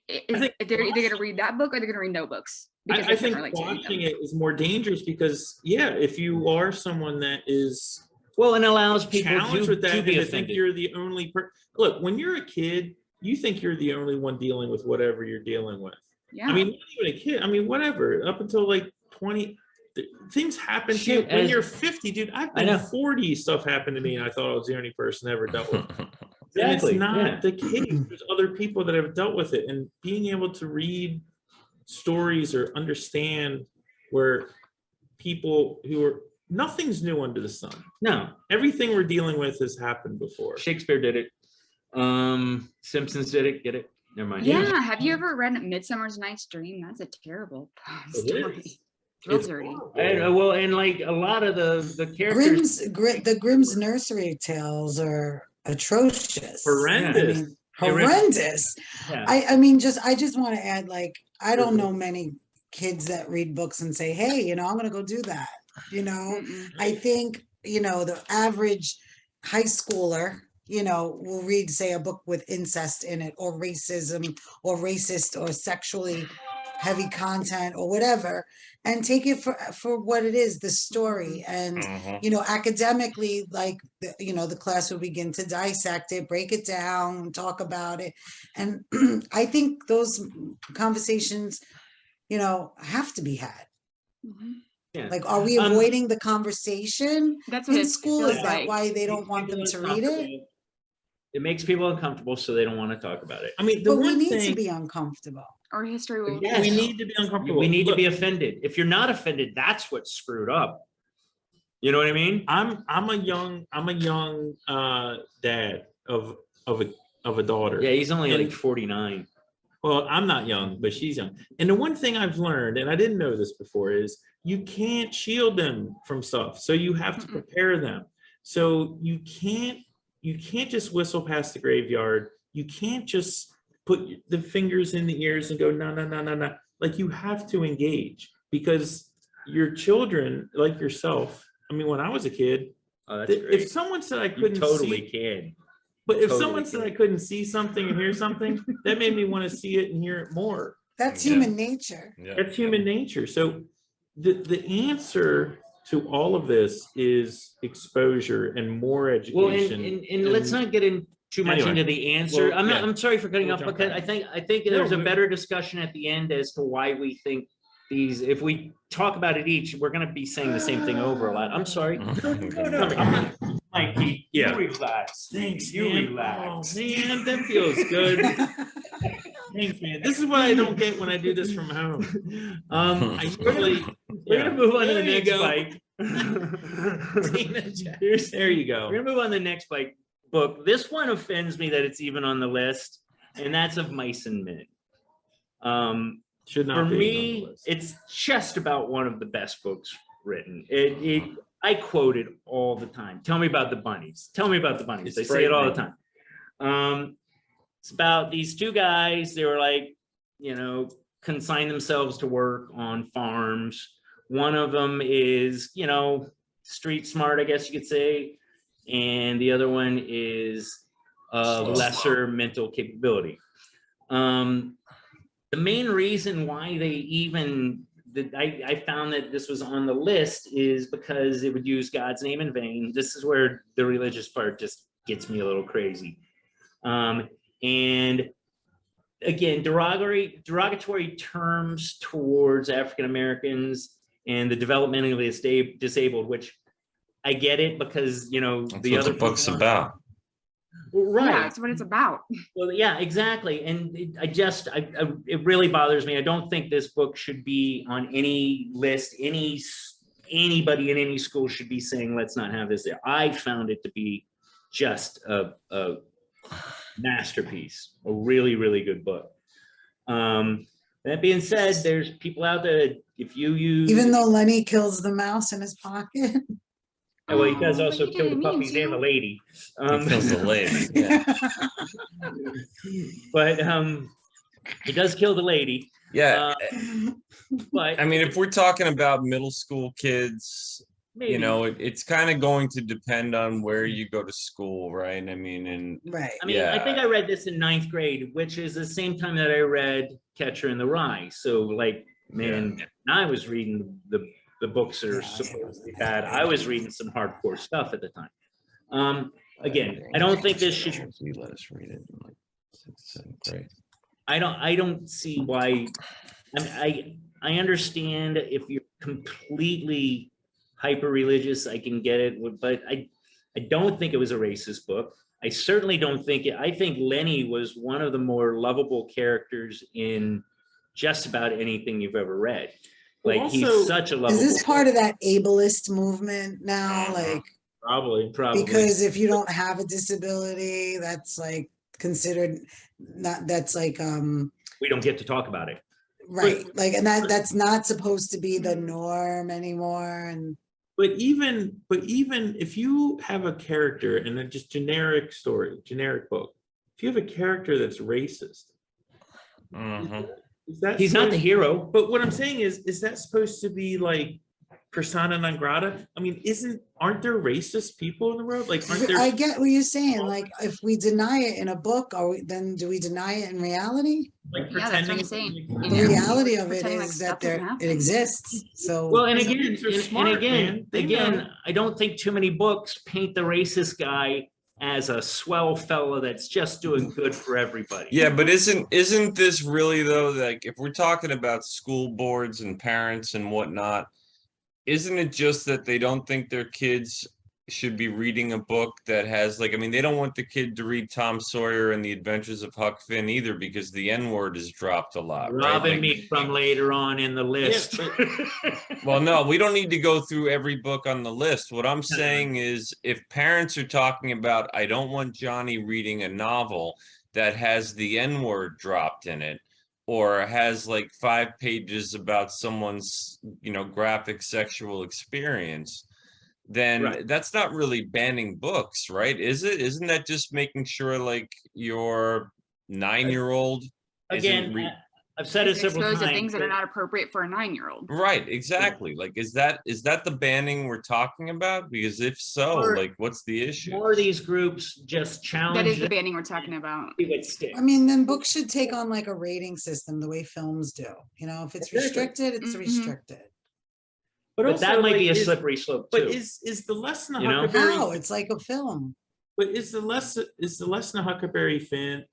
think they're either going to read that book or they're going to read no books. I they can't think relate to any of them. watching it is more dangerous because, yeah, if you are someone that is well, and allows people challenged with that to and be to think offended. you're the only look, when you're a kid, you think you're the only one dealing with whatever you're dealing with. Yeah. I mean, not even a kid. I mean, whatever. Up until like 20, things happen to you. Shit, When as- you're 50, dude, I've I been know. 40, stuff happened to me, and I thought I was the only person ever dealt with it. Exactly, And it's not yeah. the case. There's other people that have dealt with it, and being able to read stories or understand where people who are, nothing's new under the sun. No, Everything we're dealing with has happened before. Shakespeare did it. Simpsons did it. Get it? Never mind. Yeah. Have you ever read Midsummer's Night's Dream? That's a terrible story. is. Thrill It's dirty. horrible. Well, and like a lot of the characters. The Grimm's nursery tales are atrocious. Horrendous. I mean, horrendous. Yeah. I mean, I just want to add, like, I don't know many kids that read books and say, hey, you know, I'm going to go do that. You know, I think, you know, the average high schooler, you know, will read, say, a book with incest in it, or racism, or racist, or sexually heavy content, or whatever, and take it for what it is, the story. And you know, academically, like, you know, the class will begin to dissect it, break it down, talk about it. And I think those conversations, you know, have to be had. Yeah. Like, are we avoiding the conversation That's what in it school? feels Is that like. why they don't want them to read it? It makes people uncomfortable, so they don't want to talk about it. I mean, the But we one need to thing be uncomfortable. Or history will. Yes. we need to be uncomfortable. We need to Look, be offended. If you're not offended, that's what's screwed up. You know what I mean? I'm a young dad of a daughter. Yeah, he's only like And- 49. Well, I'm not young, but she's young. And the one thing I've learned, and I didn't know this before, is you can't shield them from stuff. So you have to prepare them. So you can't just whistle past the graveyard. You can't just put the fingers in the ears and go, no, no, no, no, no. Like, you have to engage, because your children, like yourself, I mean, when I was a kid, Oh, that's if great. someone said I You couldn't totally see, can. but if totally someone said I can. couldn't see something or hear something, that made me want to see it and hear it more. That's Yeah. human nature. That's human nature. So the answer to all of this is exposure and more Well, education. and let's not get in too much Anyway, into the answer. well, I'm not, yeah. I'm sorry for cutting We'll off, jump because back. I think No, there's a we- better discussion at the end as to why we think these, if we talk about it each, we're gonna be saying the same thing over a lot. I'm sorry. No, Mikey, Yeah. you relax. Thanks, You man. relax. Oh, man, that feels good. Thanks, man. This is what I don't get when I do this from home. Um, I we're gonna, usually, we're gonna move on to the There you next go. bike. There you We're go. gonna move on to the next bike book. This one offends me that it's even on the list, and that's Of Mice and Men. Should not For be on the me, list. it's just about one of the best books written. I quote it all the time. Tell me about the bunnies. Tell me about the bunnies. It's They say it all the frightening. time. It's about these two guys. They were like, you know, consign themselves to work on farms. One of them is, you know, street smart, I guess you could say, and the other one is lesser mental capability. The main reason why they even, I found that this was on the list is because it would use God's name in vain. This is where the religious part just gets me a little crazy. And again, derogatory terms towards African Americans and the developmentally disabled, which I get it, because, you know, That's the what other the book's people- about. Right. Yeah, that's what it's about. Well, yeah, exactly. And it really bothers me. I don't think this book should be on any list. Anybody in any school should be saying, let's not have this there. I found it to be just a masterpiece, a really, really good book. That being said, there's people out there, if you use. Even though Lenny kills the mouse in his pocket. Well, he does Oh, also but he kill the didn't mean puppies and the to. lady. He kills the lady. Yeah. But he does kill the lady. Yeah. But I mean, if we're talking about middle school kids, maybe. you know, it's kind of going to depend on where you go to school, right? I mean, and Right. I mean, I think I read this in 9th grade, which is the same time that I read Catcher in the Rye. So, like, man, I was reading the books that are supposedly bad. I was reading some hardcore stuff at the time. Again, I don't think this should. You let us read it in like 6th, 7th grade. I don't see why. I understand if you're completely hyper religious, I can get it, but I don't think it was a racist book. I certainly don't think it. I think Lenny was one of the more lovable characters in just about anything you've ever read. Like, Also, he's such a Is lovable. this part of that ableist movement now? Like, Probably. because if you don't have a disability, that's like considered not, that's like, We don't get to talk about it. right. Like, and that's not supposed to be the norm anymore. And But even if you have a character in a just generic story, generic book, if you have a character that's racist, Mhm. is that He's not the supposed- hero. But what I'm saying is that supposed to be like persona non grata? I mean, aren't there racist people in the world? Like, aren't there? I get what you're saying. Like, if we deny it in a book, then do we deny it in reality? Like Yeah, that's what I'm pretending. saying. The Yeah. reality of it Pretending like is stuff that doesn't it happen. exists. So Well, and Some again, kids are and smart, man. They again, know. I don't think too many books paint the racist guy as a swell fella that's just doing good for everybody. Yeah, but isn't this really though, like if we're talking about school boards and parents and whatnot, isn't it just that they don't think their kids should be reading a book that has like, I mean, they don't want the kid to read Tom Sawyer and the Adventures of Huck Finn either because the N word is dropped a lot, right? Robbing Like, me from later on in the list. well, no, we don't need to go through every book on the list. What I'm saying is if parents are talking about, I don't want Johnny reading a novel that has the N word dropped in it, or has like 5 pages about someone's, graphic sexual experience, then Right. that's not really banning books, right? Is it? Isn't that just making sure like your 9-year-old Again, I've said it It's several exposed times. to things that are but- not appropriate for a 9-year-old. Right, exactly. Like, is that the banning we're talking about? Because if so, Or- like, what's the issue? More of these groups just challenge. That is the it, banning we're talking about. see what sticks. I mean, then books should take on like a rating system the way films do. If it's Exactly. restricted, it's Mhm. restricted. But also, that might be a like, slippery slope But too. is the lesson of You know? Huckleberry? How? It's like a film. But is the lesson of Huckleberry Finn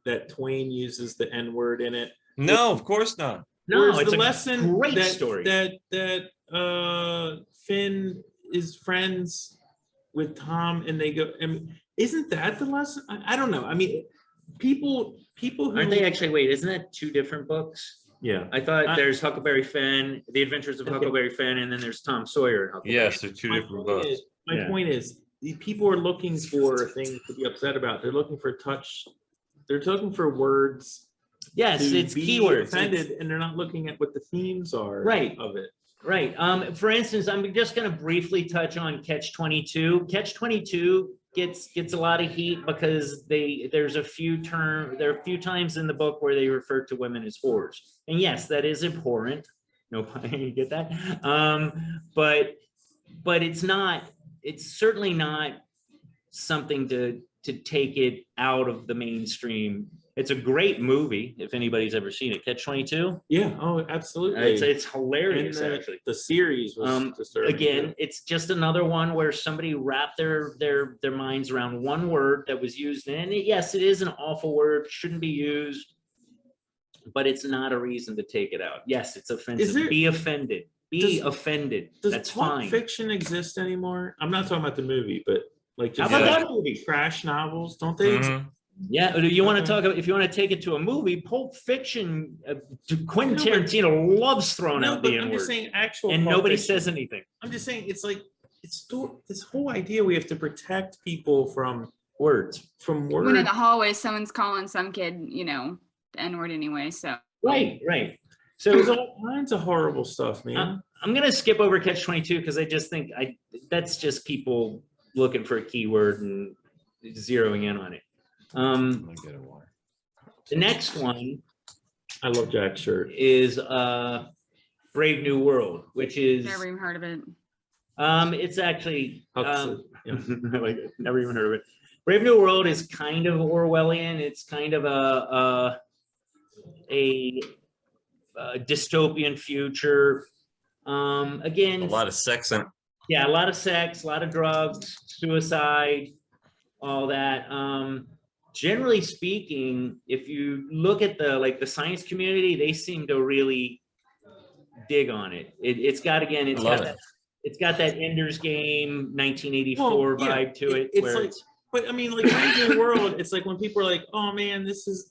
that Twain uses the N word in it? No, of course not. Or No, is it's the a lesson great that story. Finn is friends with Tom and they go. I mean, isn't that the lesson? I don't know. I mean, people who Aren't they actually? Wait, isn't that 2 different books? Yeah. I thought there's Huckleberry Finn, The Adventures of Okay. Huckleberry Finn, and then there's Tom Sawyer and Huckleberry. Yes, they're 2 My different point books. is- My Yeah. point is, the people are looking for things to be upset about. They're looking for touch. They're looking for words Yes, to it's be keywords. offended, and they're not looking at what the themes are Right. of it. Right. For instance, I'm just going to briefly touch on Catch-22. Catch-22 gets a lot of heat because there are a few times in the book where they refer to women as whores, and yes, that is abhorrent. No pun, you get that? But it's not. It's certainly not something to take it out of the mainstream. It's a great movie if anybody's ever seen it. Catch-22. Yeah. Oh, absolutely. It's And hilarious actually. the series was disturbing. Again, too. it's just another one where somebody wrapped their minds around one word that was used, and yes, it is an awful word, shouldn't be used, but it's not a reason to take it out. Yes, it's offensive. Be offended. Be offended. Does That's Pulp fine. Fiction exist anymore? I'm not talking about the movie, but like How just about Yeah. that movie? trash novels, don't they? Mhm. Yeah, you want to Okay. talk about if you want to take it to a movie, Pulp Fiction, Quentin No, but- Tarantino loves throwing No, out but the I'm N just word, saying actual. and Pulp nobody Fiction. says anything. I'm just saying it's like this whole idea we have to protect people from Words. words. When in the hallway, someone's calling some kid, the N-word anyway. So Right. So There's all kinds of horrible stuff, man. I'm gonna skip over Catch-22 because I just think that's just people looking for a keyword and zeroing in on it. I'm gonna get a water. The next one I love Jack's shirt. is Brave New World, which is never even heard of it. it's actually Huxley, yeah. I like it. Never even heard of it. Brave New World is kind of Orwellian. It's kind of a dystopian future. Again, A lot of sex in it. yeah, a lot of sex, a lot of drugs, suicide, all that. Generally speaking, if you look at the science community, they seem to really dig on it. It's got Love it. it's got that Ender's Game 1984 Well, yeah, vibe to it. it's where like- But I mean, like Brave New World, it's like when people are like, "Oh man,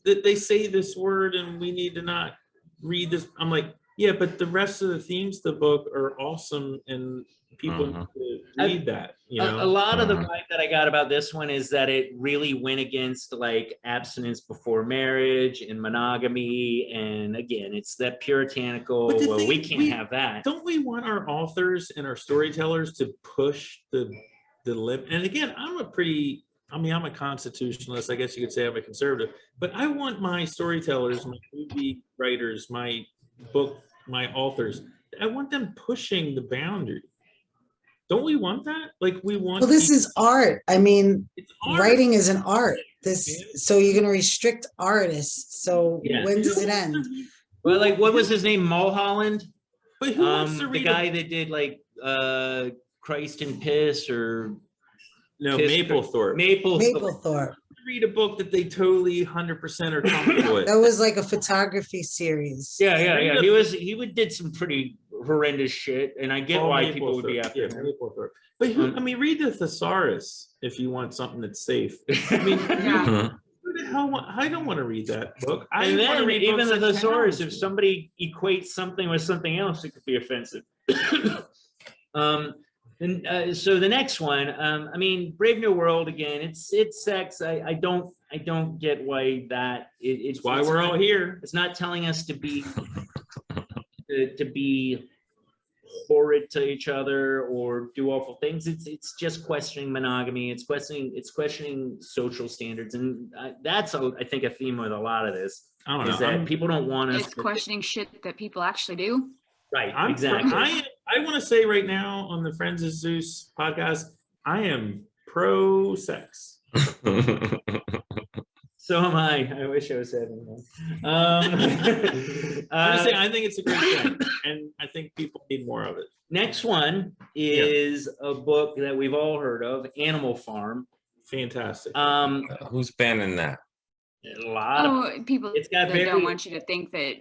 they say this word and we need to not read this." I'm like, yeah, but the rest of the themes of the book are awesome and people Mhm. need to read that. a lot of the Mhm. vibe that I got about this one is that it really went against like abstinence before marriage and monogamy, and again, it's that puritanical. But the Well, thing we is, can't have that. Don't we want our authors and our storytellers to push the limit? And again, I mean, I'm a constitutionalist. I guess you could say I'm a conservative, but I want my storytellers, my movie writers, my authors, I want them pushing the boundary. Don't we want that? Like we want. Well, this is art. I mean, it's art. writing is an art. So you're going to restrict artists. So Yeah. when does it end? Well, like, what was his name? Mulholland? But who wants to The read guy that did like Christ and Piss or no, Piss- Maplethorpe. Maplethorpe. Read a book that they totally 100% are comfortable with. That was like a photography series. Yeah. He did some pretty horrendous shit, and I get why people would be after him. Maplethorpe. But who, I mean, read the Thesaurus if you want something that's safe. I mean, Yeah. who the hell I don't want to read that book. And wanna then read even books the that thesaurus, challenge if me. somebody equates something with something else, it could be offensive. So the next one, I mean, Brave New World again. It's sex. I don't get why that. It's That's why we're all here. It's not telling us to be to be horrid to each other or do awful things. It's just questioning monogamy. It's questioning social standards, and that's I think a theme with a lot of this. I don't Is know. that people don't want us It's questioning shit that people actually do. right? I'm Exactly. I want to say right now on the Friends of Zeus podcast, I am pro sex. So am I. I wish I was having one. I'm just saying, I think it's a great thing, and I think people need more of it. Next one is a book that we've all heard of, Animal Farm. Fantastic. Who's banning that? A lot of Oh, people it's got that very don't want you to think that.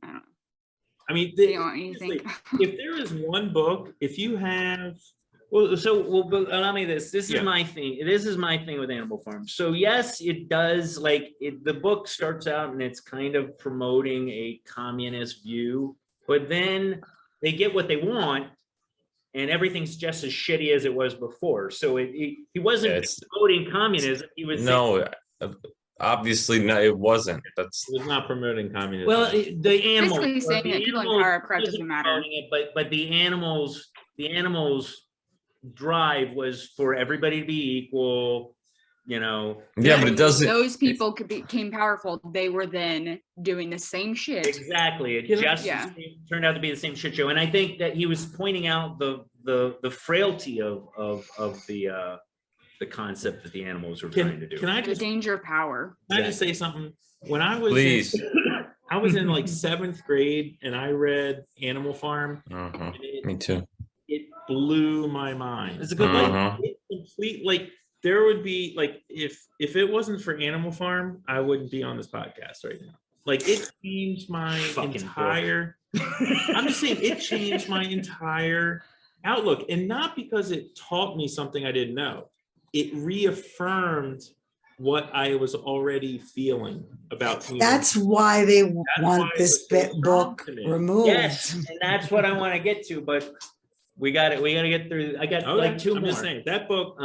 I don't know. I mean, They don't want you to think. if there is one book, if you have, but allow me this. This Yeah. is my thing. This is my thing with Animal Farm. So yes, it does. Like the book starts out and it's kind of promoting a communist view, but then they get what they want, and everything's just as shitty as it was before. So he wasn't It's- promoting communism. He was saying, No, obviously no, it wasn't. That's it was not promoting communism. well, the animals. Basically saying the that people in animals power corrupt wasn't doesn't matter. promoting it, but the animals drive was for everybody to be equal, you know. yeah, but it doesn't. Those people became powerful. They were then doing the same shit. Exactly. It You know, just Yeah. turned out to be the same shit show. And I think that he was pointing out the frailty of the concept that the animals were trying to do. Can I The just danger of power. say something? When I was Please. I was in like 7th grade and I read Animal Farm. Uh-huh. And Me too. it blew my mind. It's a good Uh-huh. one. It complete like there would be like if it wasn't for Animal Farm, I wouldn't be on this podcast right now. Like it changed my Fucking entire. I'm just saying it changed my entire outlook, and not because it taught me something I didn't know. It reaffirmed what I was already feeling about humans. That's why they why want it this was so strong book to me. removed. Yes, and that's what I want to get to, but we got to get through. I got like two I'm more. just saying that book.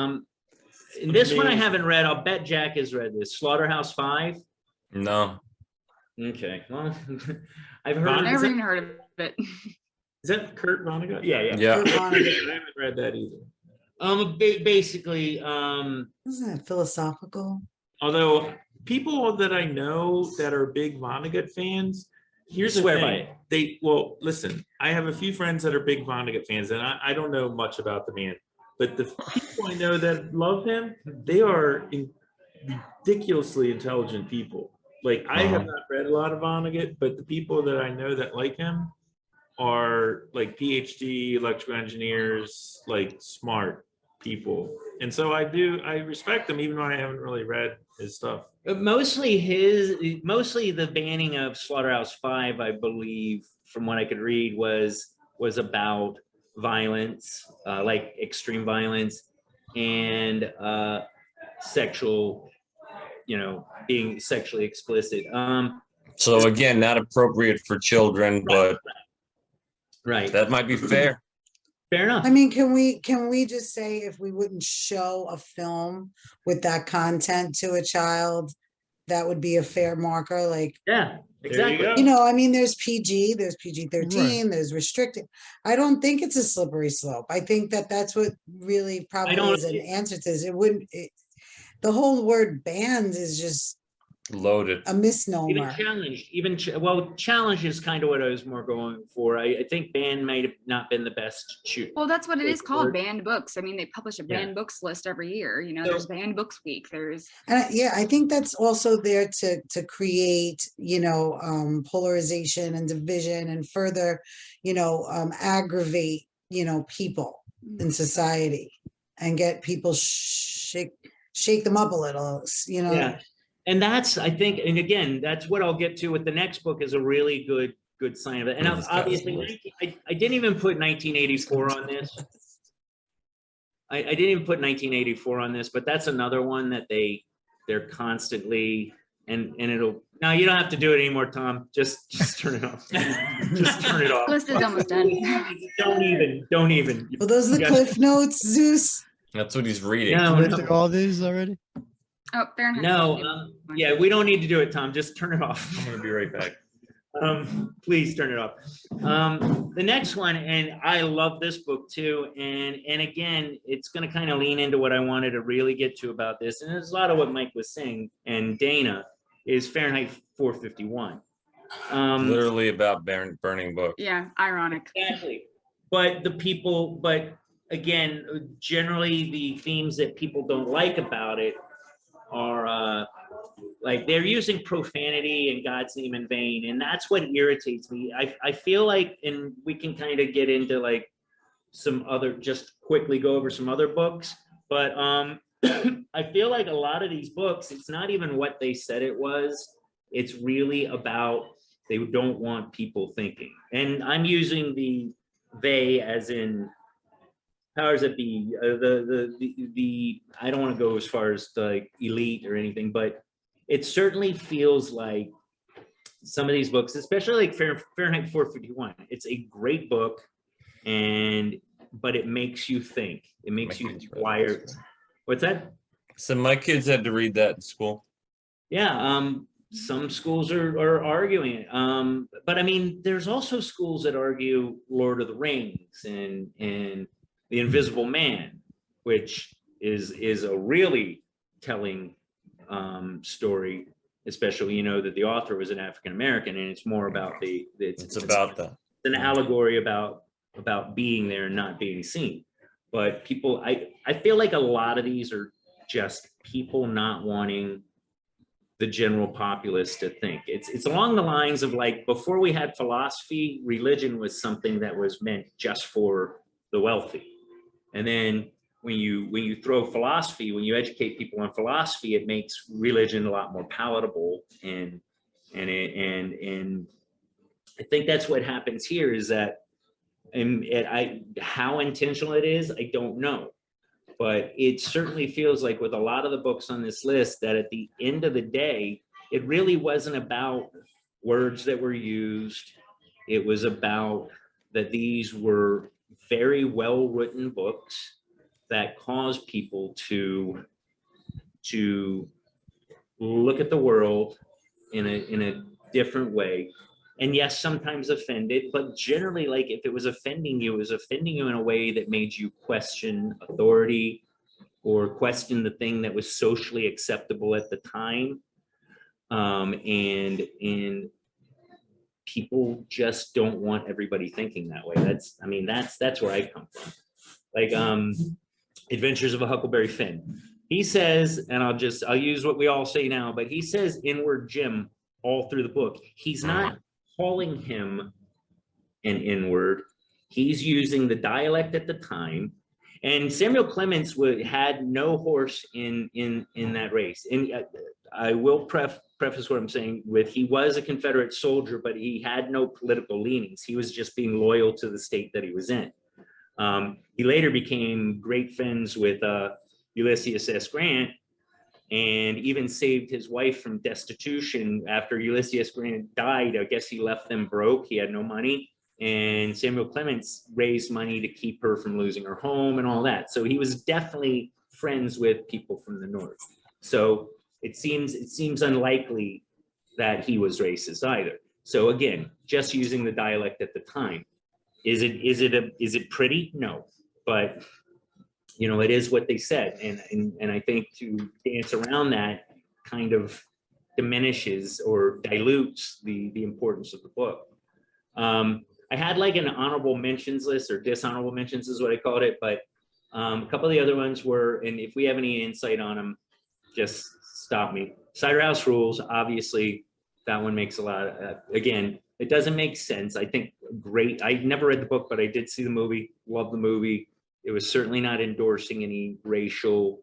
And this one I Amazing. haven't read. I'll bet Jack has read this. Slaughterhouse 5. No. Okay. Well, I've Von- heard. I is never that- even heard of it. Is that Kurt Vonnegut? Yeah. Yeah. Kurt Vonnegut. I haven't read that either. Basically, Isn't that philosophical? Although people that I know that are big Vonnegut fans, here's the Swear thing. by it. Listen, I have a few friends that are big Vonnegut fans, and I don't know much about the man, but the people I know that love him, they are ridiculously intelligent people. Like I have not read a lot of Vonnegut, but the people that I know that like him are like PhD electrical engineers, like smart people. And so I respect them, even though I haven't really read his stuff. mostly the banning of Slaughterhouse 5, I believe, from what I could read, was about violence, like extreme violence, and sexual, being sexually explicit. So again, not appropriate for children, but Right. that might be fair. Fair enough. I mean, can we just say if we wouldn't show a film with that content to a child, that would be a fair marker? Like, Yeah, exactly. go. I mean, there's PG, there's PG-13, there's restricted. I don't think it's a slippery slope. I think that's what really probably don't- is an answer to this. It wouldn't, the whole word banned is just Loaded. a misnomer. Well, challenge is kind of what I was more going for. I think banned might have not been the best shoot. Well, that's what it is called, word. banned books. I mean, they publish a banned books list every year. You know, there's banned books week. There's Yeah, I think that's also there to create, polarization and division and further, aggravate, people in society and get people shake them up a little, Yeah. And that's, I think, and again, that's what I'll get to with the next book is a really good sign of it. And obviously, I didn't even put 1984 on this. I didn't even put 1984 on this, but that's another one that they're constantly, and it'll, no, you don't have to do it anymore, Tom. Just turn it off. Just turn it off. list is almost done. Don't even. Well, those are the cliff notes, Zeus. That's what he's reading. No, Went through all these already? Oh, Fahrenheit. No, yeah, we don't need to do it, Tom. Just turn it off. I'm gonna be right back. Please turn it off. The next one, and I love this book too, and again, it's going to kind of lean into what I wanted to really get to about this, and there's a lot of what Mike was saying, and Dana, is Fahrenheit 451. Literally about burning books. Yeah, ironic. Exactly. But again, generally the themes that people don't like about it are like they're using profanity and God's name in vain, and that's what irritates me. I feel like, and we can kind of get into like some other, just quickly go over some other books, but I feel like a lot of these books, it's not even what they said it was, it's really about they don't want people thinking. And I'm using the they as in powers that be, the I don't want to go as far as the like elite or anything, but it certainly feels like some of these books, especially like Fahrenheit 451, it's a great book, but it makes you think. It makes you wired. What's that? So my kids had to read that in school. Yeah, some schools are arguing it. But I mean, there's also schools that argue Lord of the Rings and The Invisible Man, which is a really telling story, especially that the author was an African American, and it's more about it's about that. It's an allegory about being there and not being seen. But people, I feel like a lot of these are just people not wanting the general populace to think. It's along the lines of like, before we had philosophy, religion was something that was meant just for the wealthy. And then when you throw philosophy, when you educate people on philosophy, it makes religion a lot more palatable. And I think that's what happens here, is that, how intentional it is, I don't know. But it certainly feels like with a lot of the books on this list that at the end of the day, it really wasn't about words that were used. It was about that these were very well-written books that caused people to look at the world in a different way. And yes, sometimes offended, but generally, like, if it was offending you, it was offending you in a way that made you question authority or question the thing that was socially acceptable at the time. And people just don't want everybody thinking that way. That's where I come from. Like Adventures of a Huckleberry Finn. He says, and I'll use what we all say now, but he says inward Jim all through the book. He's not calling him an inward. He's using the dialect at the time. And Samuel Clemens had no horse in that race. And I will preface what I'm saying with, he was a Confederate soldier, but he had no political leanings. He was just being loyal to the state that he was in. He later became great friends with Ulysses S. Grant, and even saved his wife from destitution after Ulysses S. Grant died. I guess he left them broke. He had no money. And Samuel Clemens raised money to keep her from losing her home and all that. So he was definitely friends with people from the North. So it seems unlikely that he was racist either. So again, just using the dialect at the time. Is it pretty? No. But you know, it is what they said. And I think to dance around that kind of diminishes or dilutes the importance of the book. I had like an honorable mentions list, or dishonorable mentions is what I called it, but a couple of the other ones were, and if we have any insight on them, just stop me. Cider House Rules, obviously, that one makes a lot of, again, it doesn't make sense. I think great. I never read the book, but I did see the movie, love the movie. It was certainly not endorsing any racial,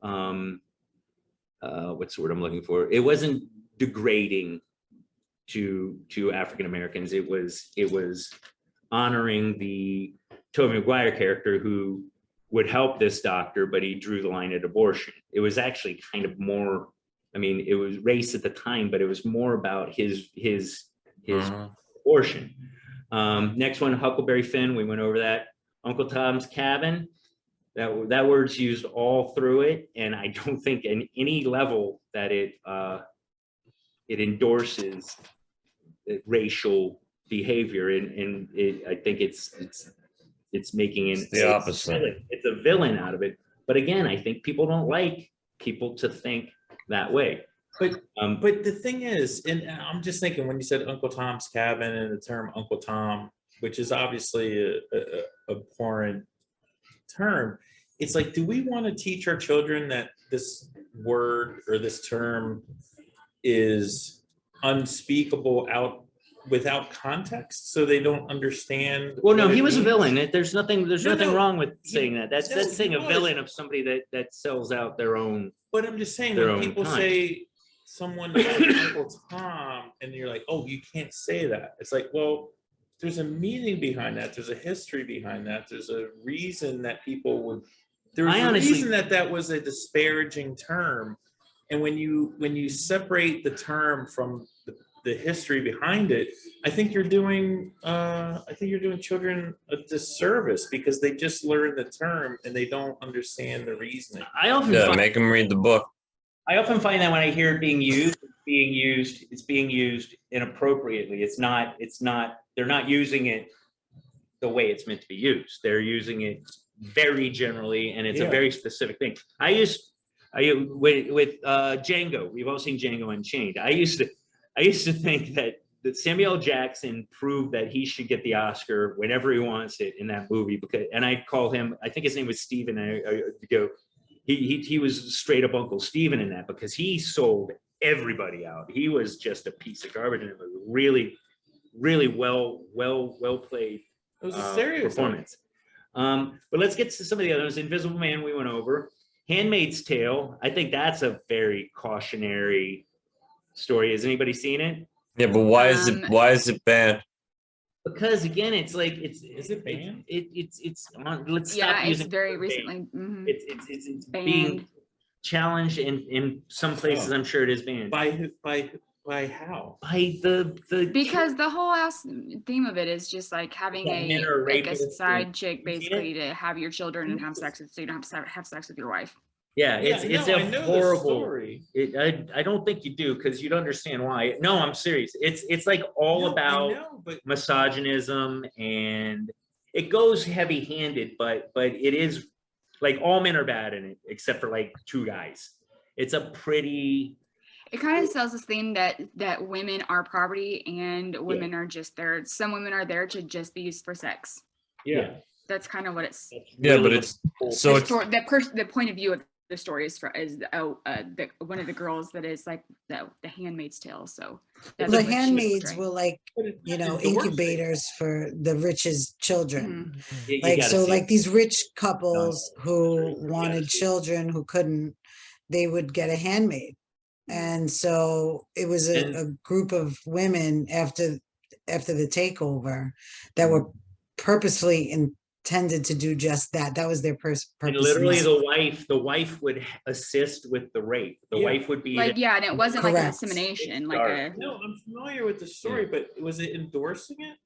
what's the word I'm looking for? It wasn't degrading to African Americans. It was honoring the Tobey Maguire character who would help this doctor, but he drew the line at abortion. It was actually kind of more, I mean, it was race at the time, but it was more about his abortion. Next one, Huckleberry Finn, we went over that. Uncle Tom's Cabin, that word's used all through it, and I don't think in any level that it endorses racial behavior, and I think it's making It's the opposite. It's a villain out of it. But again, I think people don't like people to think that way. But the thing is, and I'm just thinking when you said Uncle Tom's Cabin and the term Uncle Tom, which is obviously a abhorrent term, it's like, do we want to teach our children that this word or this term is unspeakable without context, so they don't understand? Well, no, what he it was a means? villain. There's nothing wrong with saying that. That's no, saying he a was. villain of somebody that sells out their own. But I'm just saying, their when own people kind. say someone like Uncle Tom, and you're like, oh, you can't say that. It's like, well, there's a meaning behind that. There's a history behind that. There's a reason that people would. There's a reason that was a disparaging term, and when you separate the term from the history behind it, I think you're doing children a disservice, because they just learn the term and they don't understand the reasoning. I often Make them read the book. I often find that when I hear it being used, it's being used inappropriately. They're not using it the way it's meant to be used. They're using it very generally, and it's a very specific thing. With Django, we've all seen Django Unchained. I used to think that Samuel L. Jackson proved that he should get the Oscar whenever he wants it in that movie, and I call him, I think his name was Steven. He was straight up Uncle Steven in that, because he sold everybody out. He was just a piece of garbage in it. Really, really well played. It was a stereotype. Performance. But let's get to some of the others. Invisible Man, we went over. Handmaid's Tale, I think that's a very cautionary story. Has anybody seen it? Yeah, but why is it bad? Because again, it's like Is it banned? It's on. Let's stop Yeah, it's using very banned. recently. Mhm. It's Banned. being challenged in some places. I'm sure it is banned By how? by the Because the whole theme of it is just like having That men are like a rapists side and- chick, You seen it? basically, to have your children and have sex with, so you don't have to have sex with your wife. yeah. It's I a know the horrible. story. I don't think you do, because you'd understand why. No, I'm serious. It's like all No, I about know, but misogynism, and it goes heavy-handed, but it is like all men are bad in it except for like two guys. It's a pretty. It kind of sells this theme that women are property and women are just there. Some women are there to just be used for sex. Yeah. That's kind of what it's. Yeah, but it's so the it's story, the point of view of the story is one of the girls that is like the Handmaid's Tale. So that's The what she was handmaids portraying. were like, it's you know, the worst thing. incubators for the richest children. Mhm. You Like, gotta so see like it. these rich couples who gotta wanted see it. children who couldn't, they would get a handmaid. And so it was a group of women after the takeover that were purposefully intended to do just that. That was their purpose. And literally the wife would assist with the rape. The Yeah. wife would be Like, yeah, and it wasn't like Correct. insemination, It's like dark. a. No, I'm familiar with the story, but was it endorsing it?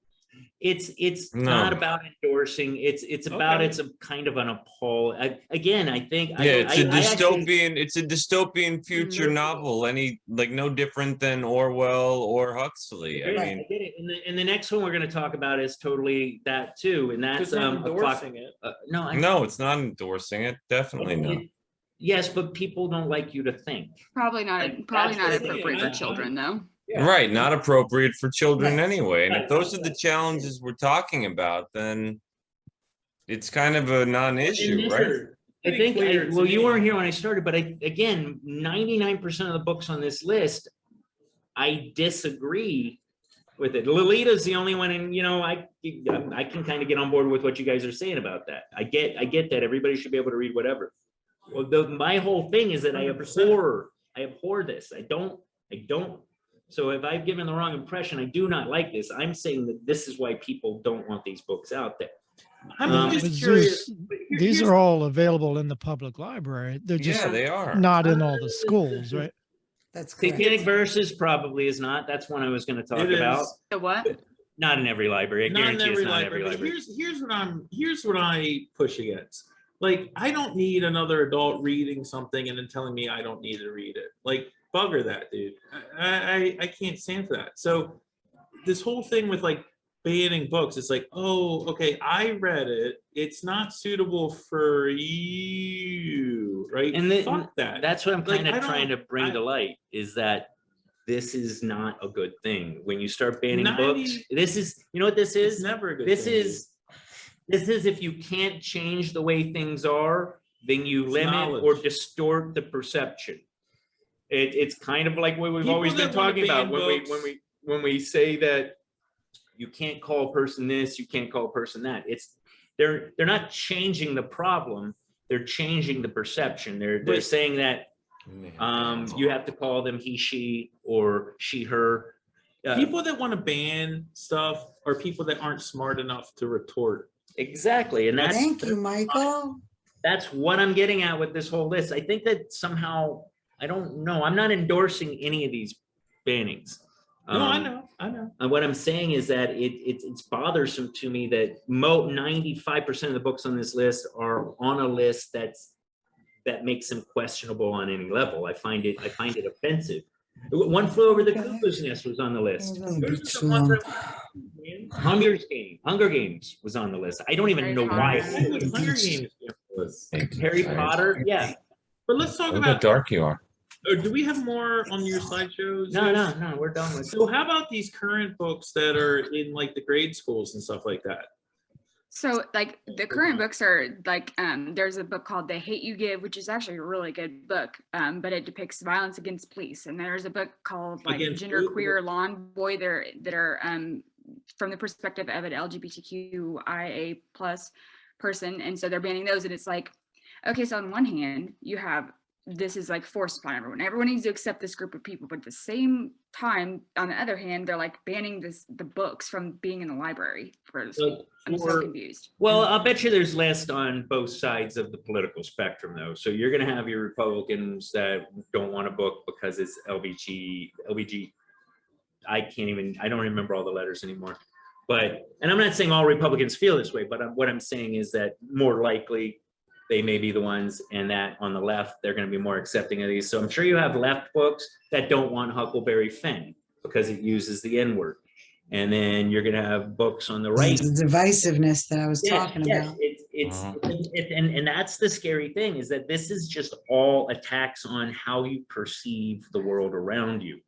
It's No. not about endorsing. It's about Okay. it's a kind of an appall. Again, I think Yeah, it's a I actually- dystopian. It's a dystopian future novel. No different than Orwell or Huxley. I I mean, get it. And the next one we're going to talk about is totally that too, and that's It's not a clock. endorsing it. No, no, it's not endorsing it. Definitely not. Yes, but people don't like you to think. Probably not, Like, probably that's not what I think, appropriate for yeah. children, though. Yeah. Right, not appropriate for children Right. anyway. And if Right. those are the challenges we're talking about, then it's kind of a And non-issue, this right? is- I Pretty think, clear to well, you me. weren't here when I started, but again, 99% of the books on this list, I disagree with it. Lolita's the only one, and I can kind of get on board with what you guys are saying about that. I get that everybody should be able to read whatever. Well, my whole thing is that I 100%. abhor this. I don't. So if I've given the wrong impression, I do not like this. I'm saying that this is why people don't want these books out there. I'm But just curious. Zeus, these are all available in the public library. They're just Yeah, they are. not in all the schools, right? That's correct. Satanic Verses probably is not. That's one I was going to talk It about. is. The what? Not in every library. I Not in guarantee every it's not in library, every but library. here's what I push against. Like, I don't need another adult reading something and then telling me I don't need to read it. Like, bugger that, dude. I can't stand for that. So this whole thing with like banning books, it's like, oh, okay, I read it. It's not suitable for you, right? And Fuck that. That's what I'm Like, kind of I trying to don't- bring I- to light is that this is not a good thing. When you start banning 90 books, this is, you know what this It's is? never a good This thing, is if you can't change the way things are, then you It's limit or knowledge. distort the perception. It's kind of like what we've People always been that wanna talking about ban when we say that you can't call a person this, you can't call a person that. They're not changing the problem, they're changing the perception. They're But- saying that you have to call them he, she, or she, her. People that want to ban stuff are people that aren't smart enough to retort. Exactly, and Thank you, Michael. that's what I'm getting at with this whole list. I think that somehow, I don't know, I'm not endorsing any of these bannings. No, I know. And what I'm saying is that it's bothersome to me that 95% of the books on this list are on a list that makes them questionable on any level. I find it offensive. One Flew Over the Cuckoo's Nest was on the list. Hunger Games was on the list. I don't even know why. Harry Hunger Games was- Harry Potter, yeah. But let's talk Look how about. dark you are. Do we have more on your slideshows? No, we're done with. So how about these current books that are in like the grade schools and stuff like that? So like the current books are like, there's a book called The Hate You Give, which is actually a really good book, but it depicts violence against police. And there's a book called like Against Gender who? Queer Lawn Boy that are from the perspective of an LGBTQIA plus person. And so they're banning those. And it's like, okay, so on one hand, you have this is like forced upon everyone. Everyone needs to accept this group of people, but at the same time, on the other hand, they're like banning the books from being in the library for the school. I'm so confused. Well, I'll bet you there's less on both sides of the political spectrum, though. So you're going to have your Republicans that don't want a book because it's LBG. I don't remember all the letters anymore. But, and I'm not saying all Republicans feel this way, but what I'm saying is that more likely they may be the ones, and that on the left, they're going to be more accepting of these. So I'm sure you have left books that don't want Huckleberry Finn because it uses the N-word. And then you're going to have books on the right. The divisiveness that I was talking about. And that's the scary thing, is that this is just all attacks on how you perceive the world around you.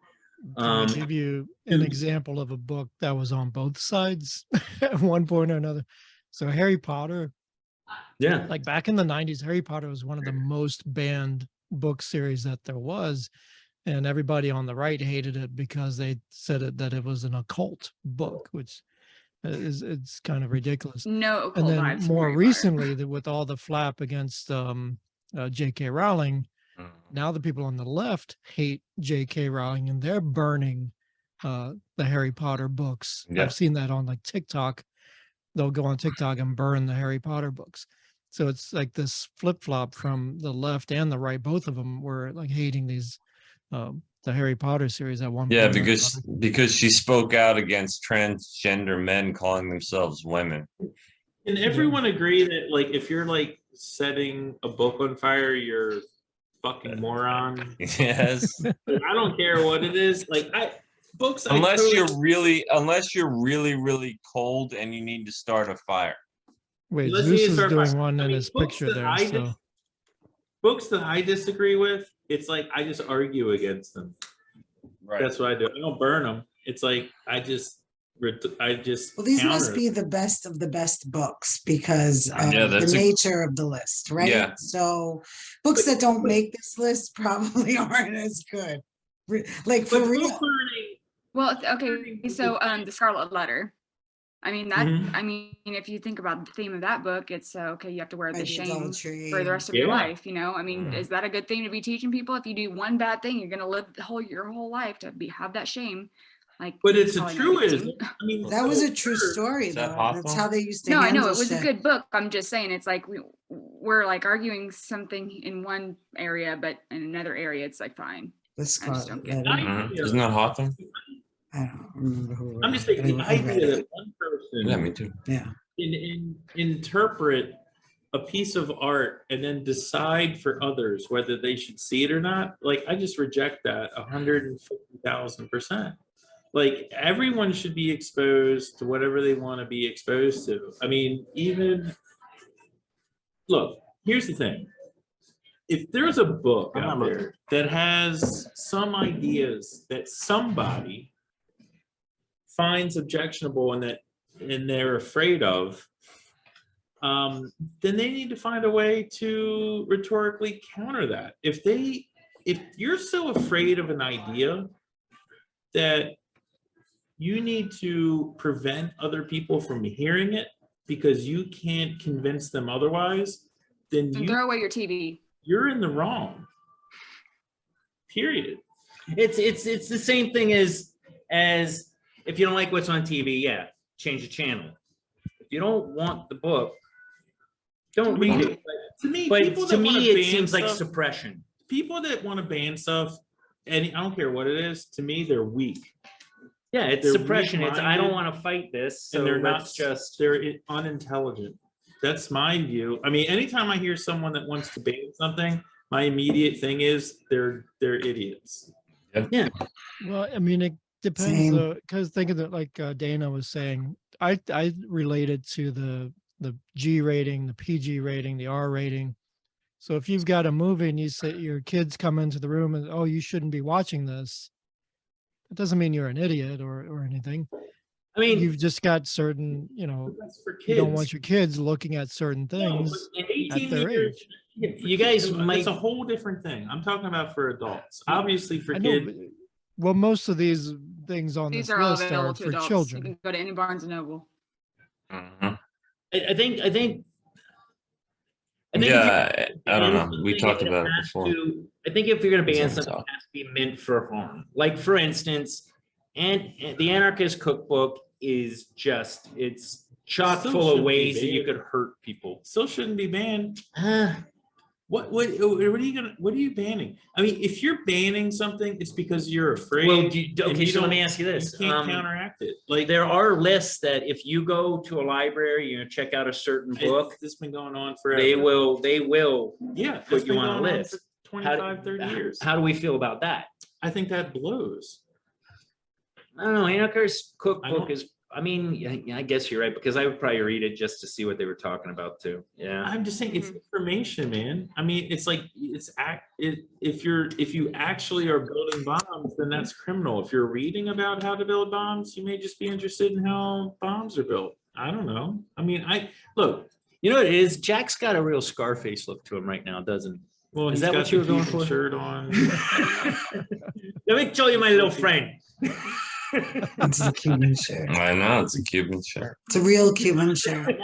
Can I give you an example of a book that was on both sides at one point or another? So Harry Potter, Yeah. like back in the 90s, Harry Potter was one of the most banned book series that there was. And everybody on the right hated it because they said that it was an occult book, which it's kind of ridiculous. No occult And then vibes from more Harry Potter. recently, with all the flap against J.K. Rowling, now the people on the left hate J.K. Rowling and they're burning the Harry Potter books. Yeah. I've seen that on like TikTok. They'll go on TikTok and burn the Harry Potter books. So it's like this flip flop from the left and the right. Both of them were like hating these Harry Potter series at one Yeah, point. or because she spoke out against transgender men calling themselves women. And everyone agree that like if you're like setting a book on fire, you're fucking moron. Yes. I don't care what it is. Like books. Unless you're really really cold and you need to start a fire. Wait, Unless Zeus you is start doing by- one I in mean, his books picture that there. So books that I disagree with, it's like I just argue against them. Right. That's what I do. I don't burn them. It's like I just. Well, these must counter. be the best of the best books because of Yeah, the nature of the list, right? Yeah. So books that don't make this list probably aren't as good. Like for But real. book burning. Well, okay, so the Scarlet Letter. I mean that. Mhm. I mean, if you think about the theme of that book, it's okay. You have to wear the Right, the shame adultery for the rest of your Yeah. life. You know, I mean, Mhm. is that a good thing to be teaching people? If you do one bad thing, you're gonna live your whole life to have that shame. Like, But it's a probably not good truism. thing. I mean, That was so a true sure. story Is that though. That's Hawthorne? how they used to No, I know handle it was a shit. good book. I'm just saying it's like we're like arguing something in one area, but in another area it's like fine. The just Scarlet don't get it. Letter. I- Isn't that Hawthorne? I don't remember who. I'm just wrote thinking it, the but I read idea it. that one person Yeah, me too. Yeah. interpret a piece of art and then decide for others whether they should see it or not. Like I just reject that 150,000%. Like everyone should be exposed to whatever they want to be exposed to. I mean, even look, here's the thing. If there's a book out there that has some ideas that somebody finds objectionable and they're afraid of, then they need to find a way to rhetorically counter that. If you're so afraid of an idea that you need to prevent other people from hearing it because you can't convince them otherwise, then And throw away your TV. you're in the wrong. Period. It's the same thing as if you don't like what's on TV, yeah, change the channel. If you don't want the book, don't read it. To me, But people to that wanna me, it ban seems like stuff- suppression. people that want to ban stuff, and I don't care what it is, to me, they're weak. Yeah, it's They're suppression. It's I don't weak-minded, want to fight this, so and they're not let's just. they're unintelligent. That's my view. I mean, anytime I hear someone that wants to ban something, my immediate thing is they're idiots. Yeah, well, I mean, it depends Same. because think of it like Dana was saying. I related to the G rating, the PG rating, the R rating. So if you've got a movie and you say your kids come into the room and you shouldn't be watching this, it doesn't mean you're an idiot or anything. I mean, You've just got certain, That's for kids. you don't want your kids looking at certain No, things but at 18 at their years, age. you guys might. It's a whole different thing. I'm talking about for adults. Obviously, for I know, kids, well, most of these things on These this are all list available are to for adults. You children. can go to any Barnes and Noble. Mhm. I think. I think if Yeah, I don't ban know. We something, talked it about it has before. I think if you're going to ban Same something, talk. it has to be meant for harm. Like for instance, and the Anarchist Cookbook is just it's chock Still full of shouldn't be ways that you banned. could hurt people. still shouldn't be banned. Uh, What are you banning? I mean, if you're banning something, it's because you're afraid. well, and okay, so let me don't- ask you this: You can't counteract it. Like there are lists that if you go to a library, check out a certain book, This has been going on forever. they will Yeah, put that's you been on a going list. for How 25, 30 years. How do we feel about that? I think that blows. I don't know. Anarchist Cookbook don't- is. I mean, yeah, I guess you're right because I would probably read it just to see what they were talking about too. Yeah. I'm just saying it's Mm-hmm. information, man. I mean, it's like if you actually are building bombs, then that's criminal. If you're reading about how to build bombs, you may just be interested in how bombs are built. I don't know. I mean, look. You know what it is? Jack's got a real Scarface look to him right now, doesn't he? Well, Is he's that got what you the were going Cuban for? shirt on. Let me show you my little friend. It's a Cuban shirt. I know it's a Cuban shirt. It's a real Cuban shirt.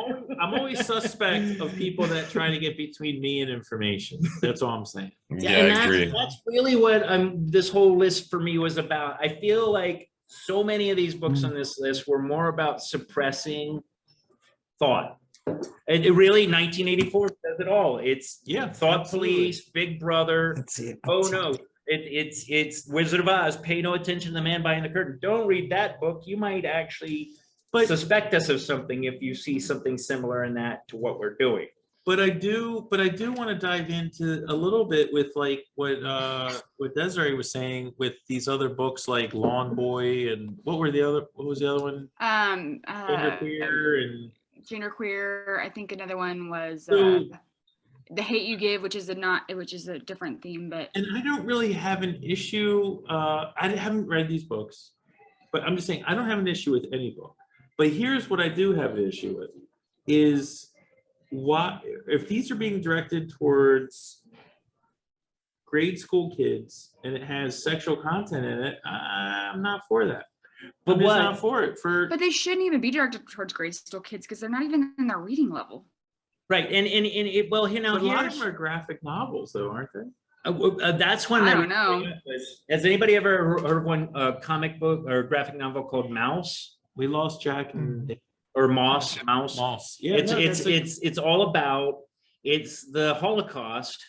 I'm always suspect of people that try to get between me and information. That's all I'm saying. Yeah, and I agree. that's really what this whole list for me was about. I feel like so many of these books on this list were more about suppressing thought. And it really, 1984 says it all. It's Yeah, thought absolutely. police, Big Brother. Let's see. Oh no, It's Wizard of Oz. Pay no attention to the man behind the curtain. Don't read that book. You might actually suspect us of something if you see something similar in that to what we're doing. But I do want to dive into a little bit with like what Desiree was saying with these other books like Lawn Boy and what was the other one? Genderqueer and Genderqueer. I think another one was So- The Hate You Give, which is a different theme, but and I don't really have an issue. I haven't read these books, but I'm just saying I don't have an issue with any book. But here's what I do have an issue with is why, if these are being directed towards grade school kids and it has sexual content in it, I'm not for that. But I'm just what- not for it. but they shouldn't even be directed towards grade school kids because they're not even in their reading level. Right, and it, well, you know, But a lot of here's them are graphic novels, though, aren't they? that's one I that don't know. Has anybody ever heard one comic book or graphic novel called Mouse We lost Jack and or Mouse? Moss. Yeah, It's all about, it's the Holocaust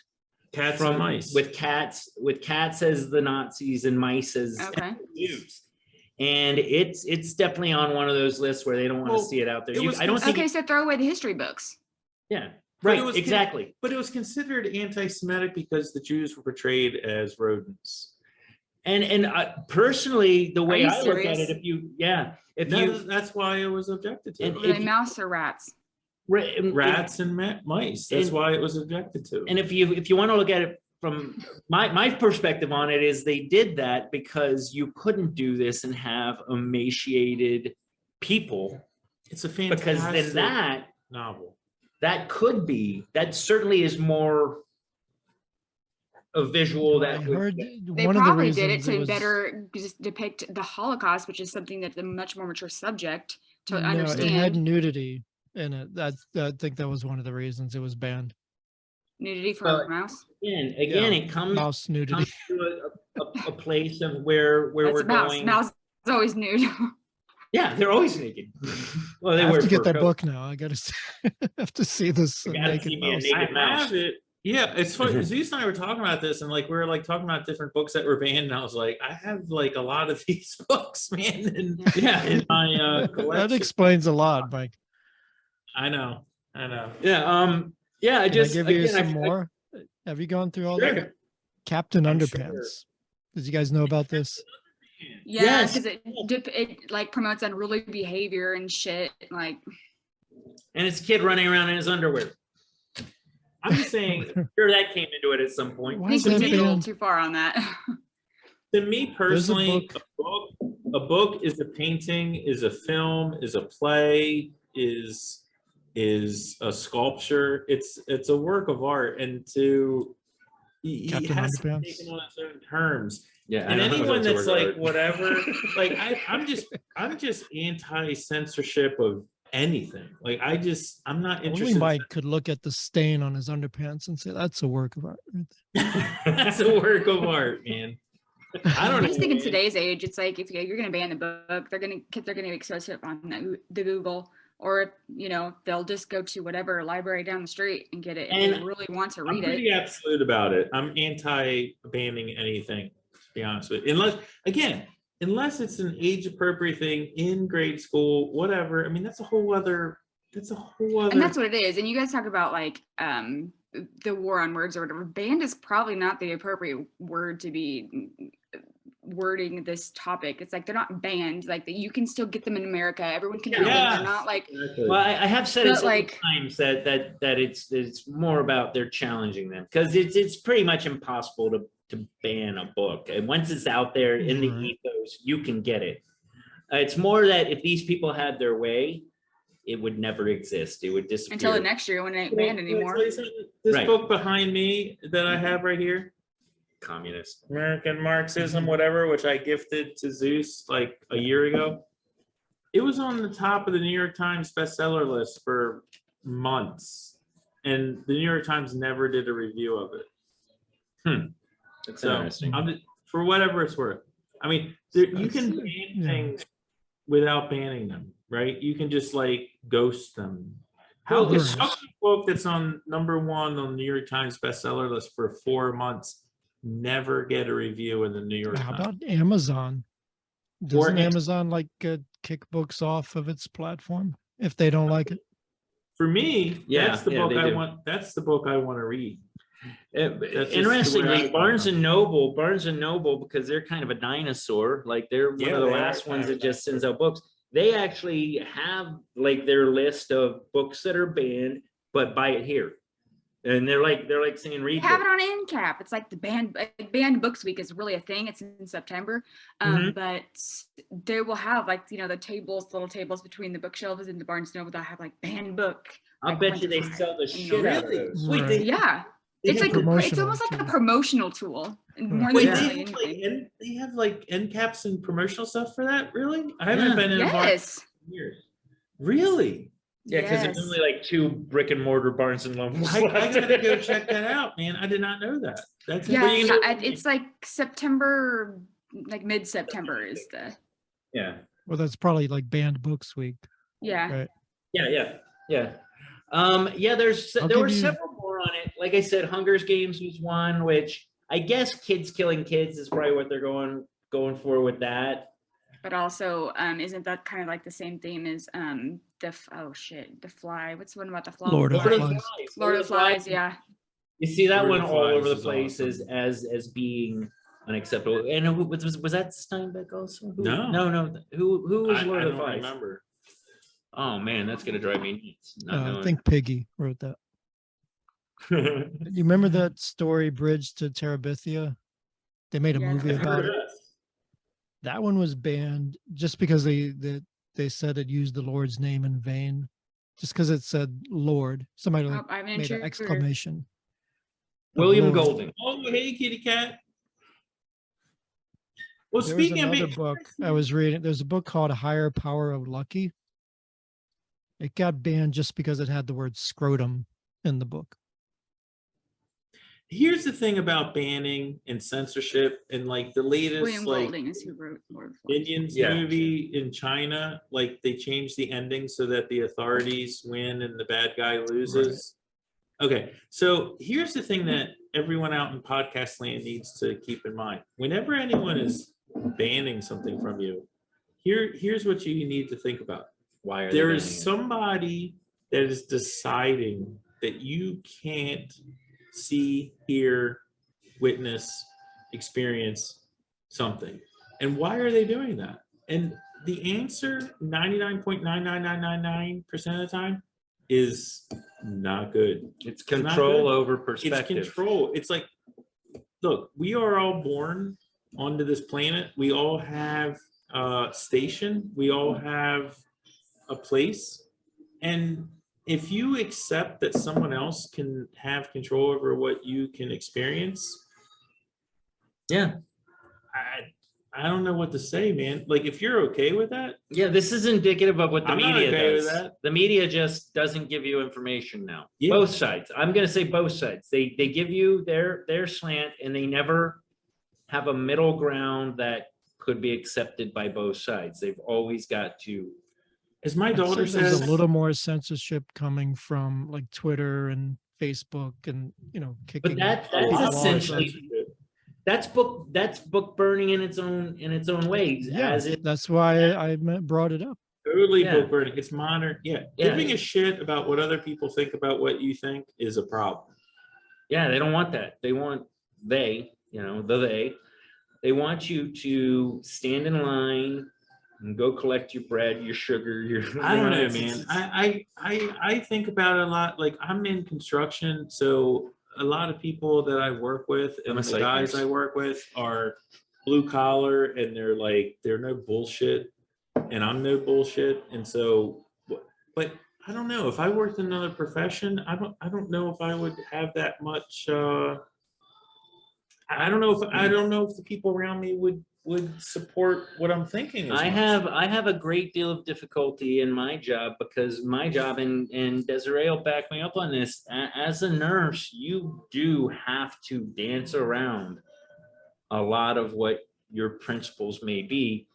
cats and mice. with cats as the Nazis and mice as Okay. Jews. And it's definitely on one of those lists where they don't want to Well, see it out there. it was I don't think Okay, so throw away the history books. yeah. But it Right, was exactly. But it was considered anti-Semitic because the Jews were portrayed as rodents. And personally, the way you I look at serious? it, if you That's why it was objected to. And Were they mouse or rats? Rats and mice. That's and- why it was objected to. And if you want to look at it from my perspective on it, is they did that because you couldn't do this and have emaciated people, It's a fantastic because then novel. that certainly is more a visual I that would, heard They one of the probably did it reasons it to was, better just depict the Holocaust, which is something that's a much more mature subject to no, it had understand. nudity in it. I think that was one of the reasons it was banned. Nudity for Well, a mouse. again, it comes Mouse nudity. to a place of where That's we're a mouse. going. Mouse is always nude. Yeah, they're always naked. Well, I they have wear to get fur that coats. book now. I gotta have to see this You gotta see naked me a mouse. naked I mouse. have it. Yeah, it's funny. Zeus and I were talking about this, and like we were like talking about different books that were banned, and I was like, I have like a lot of these books, man, in my That collection. explains a lot, Mike. I know. Yeah. I Can just I give you again, some more? Have you gone through all Sure. that? Captain I'm Underpants. Did you guys know about this? Yeah, Yes. because it like promotes unruly behavior and shit. Like, and it's a kid running around in his underwear. I'm just saying, sure, that came into it at some point. Why I is think we that took it a little banned? too far on that. To me personally, book. a book is a painting, is a film, is a play, is a sculpture. It's a work of art, and it Captain has to be Underpants? taken on its own terms. Yeah, And anyone that's like whatever, like I'm just anti-censorship of anything. Like I'm not Only interested. Mike could look at the stain on his underpants and say that's a work of art. Right That's a work of art, man. I don't I know. just think in man. today's age, it's like if you're going to ban the book, kids are going to expose it on the Google, or they'll just go to whatever library down the street and get it if they And really want to I'm read it. pretty absolute about it. I'm anti-banning anything, to be honest with you. Unless it's an age-appropriate thing in grade school, whatever. I mean, that's a whole other. And that's what it is. And you guys talk about like the war on words or whatever. Banned is probably not the appropriate word to be wording this topic. It's like they're not banned. Like you can still get them in America. Everyone can read them. Yeah. They're not like Well, I have said it But, several like- times that it's more about they're challenging them, because it's pretty much impossible to ban a book. And once it's out there in the Right. ethos, you can get it. It's more that if these people had their way, it would never exist. It would disappear. until the next year when it ain't banned anymore. This Right. book behind me that I have right here, Communist. American Marxism, whatever, which I gifted to Zeus like a year ago. It was on the top of the New York Times bestseller list for months, and the New York Times never did a review of it. That's So interesting. for whatever it's worth. I mean, you can That's- ban yeah. things without banning them, right? You can just like ghost them. How Well, is a book that's on #1 on the New York Times bestseller list for 4 months never get a review in the New York How Times. about Amazon? Doesn't Am- Amazon like kick books off of its platform if they don't like it? For me, Yeah, that's the yeah, book they I do. want. That's the book I want to read. That's just the way Interestingly, I Barnes feel. and Noble, because they're kind of a dinosaur, like they're one Yeah, of the they are last kind ones of a that just sends dinosaur. out books. They actually have like their list of books that are banned, but buy it here. And they're like saying They read have books. it on end cap. It's like the banned books week is really a thing. It's in September. Mhm. But they will have like, the little tables between the bookshelves in the Barnes Noble that have like banned book. I'll like, bet 1 you through they 5, sell the and shit out of Really? those. Wait, Right. Yeah. They It's have like promotional it's almost like a too. promotional tool more Right. Wait, than Yeah. they really have like anything. they have like end caps and promotional stuff for that. Really? I haven't Yeah. been in a Barnes Yes. in years. Really? Yeah, because Yes. there's only like 2 brick and mortar Barnes and Nobles. I left. gotta go check that out, man. I did not know that. That's Yeah, Well, you know- it's like September, like mid-September is the Yeah. Well, that's probably like banned books week, yeah. right? Yeah. Yeah, I'll there were give you- several more on it. Like I said, Hunger Games was one, which I guess kids killing kids is probably what they're going for with that. But also, isn't that kind of like the same theme as the Fly? What's the one about the fly? Lord of the Flies. Lord of the Flies, yeah. You see that Lord of one the all Flies over the is place awesome. as being unacceptable. And who was that Steinbeck also? No. No. Who was I Lord of don't the Flies? remember. Oh man, that's gonna drive me nuts. Not I knowing. think Piggy wrote that. You remember that story, Bridge to Terabithia? They made a Yeah, movie I've heard about of it. that. That one was banned just because they said it used the Lord's name in vain. Just because it said Lord. Somebody like I have an made an intruder. exclamation. of William Lord. Golding. Oh, hey, kitty cat. Well, There was speaking of another it, book I was reading. There's a book called Higher Power of Lucky. It got banned just because it had the word scrotum in the book. here's the thing about banning and censorship and like the latest William like Golding is who wrote Lord of the Flies. Minions Yeah. movie in China, like they changed the ending so that the authorities win and the bad guy loses. Okay, so here's the thing that everyone out in podcast land needs to keep in mind. Whenever anyone is banning something from you, here's what you need to think about. Why are they There banning is it? somebody that is deciding that you can't see, hear, witness, experience something. And why are they doing that? And the answer 99.99999% of the time is not good. It's not control good. over It's perspective. control. It's like, look, we are all born onto this planet. We all have a station. We all have a place. And if you accept that someone else can have control over what you can experience, Yeah. I don't know what to say, man. Like, if you're okay with that, Yeah, this is indicative of what the I'm not media okay with does. that. The media just doesn't give you information now. Yeah. Both sides. I'm gonna say both sides. They give you their slant and they never have a middle ground that could be accepted by both sides. They've always got to. as my I'd say daughter there's says, a little more censorship coming from like Twitter and Facebook and kicking. But that's a lot people more off. essentially censorship. that's book burning in its own ways. Yeah, As it that's why I brought it up. Totally Yeah. book burning. It's modern. Yeah. Yeah. Giving a shit about what other people think about what you think is a problem. Yeah, they don't want that. They want they want you to stand in line and go collect your bread, your sugar, your. I don't know, it's- man. I think about it a lot. Like, I'm in construction, so a lot of people that I work with and I'm a the psych guys nurse. I work with are blue collar, and they're no bullshit, and I'm no bullshit, and so. But I don't know if I worked in another profession. I don't know if I would have that much. I don't know if the people around me would support what I'm thinking. as I much. have a great deal of difficulty in my job because my job, and Desiree will back me up on this, as a nurse, you do have to dance around a lot of what your principles may be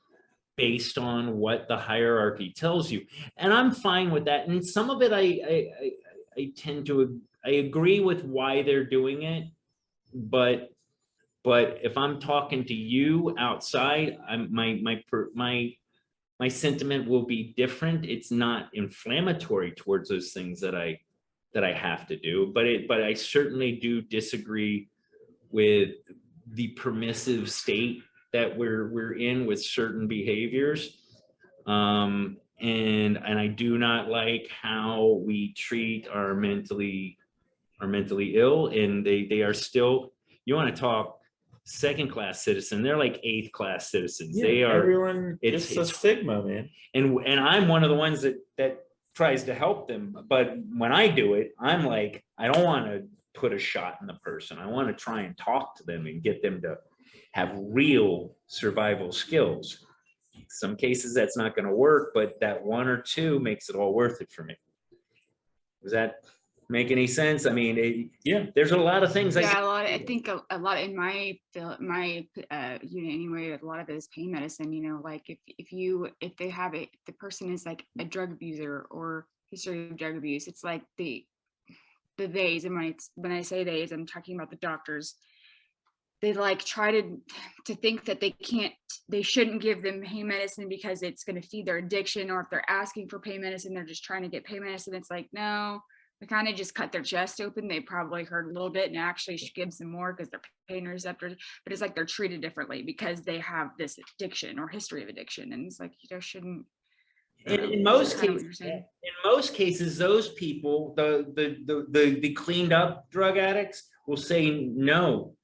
based on what the hierarchy tells you. And I'm fine with that. And some of it I tend to, I agree with why they're doing it, but But if I'm talking to you outside, my sentiment will be different. It's not inflammatory towards those things that I have to do, but I certainly do disagree with the permissive state that we're in with certain behaviors. And I do not like how we treat our mentally ill, and they are still, you want to talk second class citizen, they're like 8th class citizens. They are, everyone, it's a stigma, man. and I'm one of the ones that tries to help them, but when I do it, I'm like, I don't want to put a shot in the person. I want to try and talk to them and get them to have real survival skills. Some cases that's not going to work, but that 1 or 2 makes it all worth it for me. Does that make any sense? I mean, there's a lot of things. Yeah, I think a lot in my unit anyway, a lot of it is pain medicine. You know, like if they have it, the person is like a drug abuser or history of drug abuse. It's like the theys, and when I say theys, I'm talking about the doctors. They like try to think that they shouldn't give them pain medicine because it's going to feed their addiction, or if they're asking for pain medicine, they're just trying to get pain medicine. It's like, no, we kind of just cut their chest open. They probably heard a little bit and actually gives them more because they're pain receptors, but it's like they're treated differently because they have this addiction or history of addiction. And it's like, you just shouldn't. In most cases, those people, the cleaned up drug addicts will say no.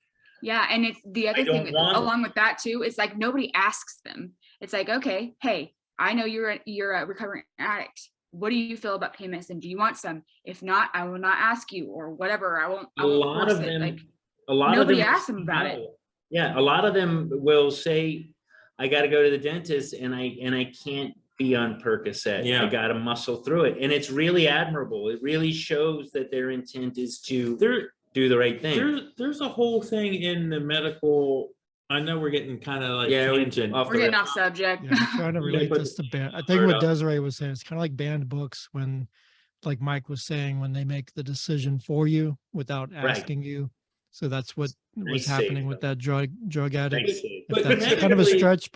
Yeah, and it's the other thing along with that too. It's like nobody asks them. It's like, okay, hey, I know you're a recovering addict. What do you feel about pain medicine? Do you want some? If not, I will not ask you, or whatever. I won't. A lot of them. Nobody asks them about it. Yeah, a lot of them will say, "I got to go to the dentist, and I can't be on Percocet. Yeah. I got to muscle through it," and it's really admirable. It really shows that their intent is to do the right thing. There's a whole thing in the medical. I know we're getting kind of like tangent. We're getting off subject. Yeah, I'm trying to relate this to band. I think what Desiree was saying, it's kind of like banned books when, like Mike was saying, when they make the decision for you without asking you. So that's what was happening with that drug addict. But that's kind of a stretch,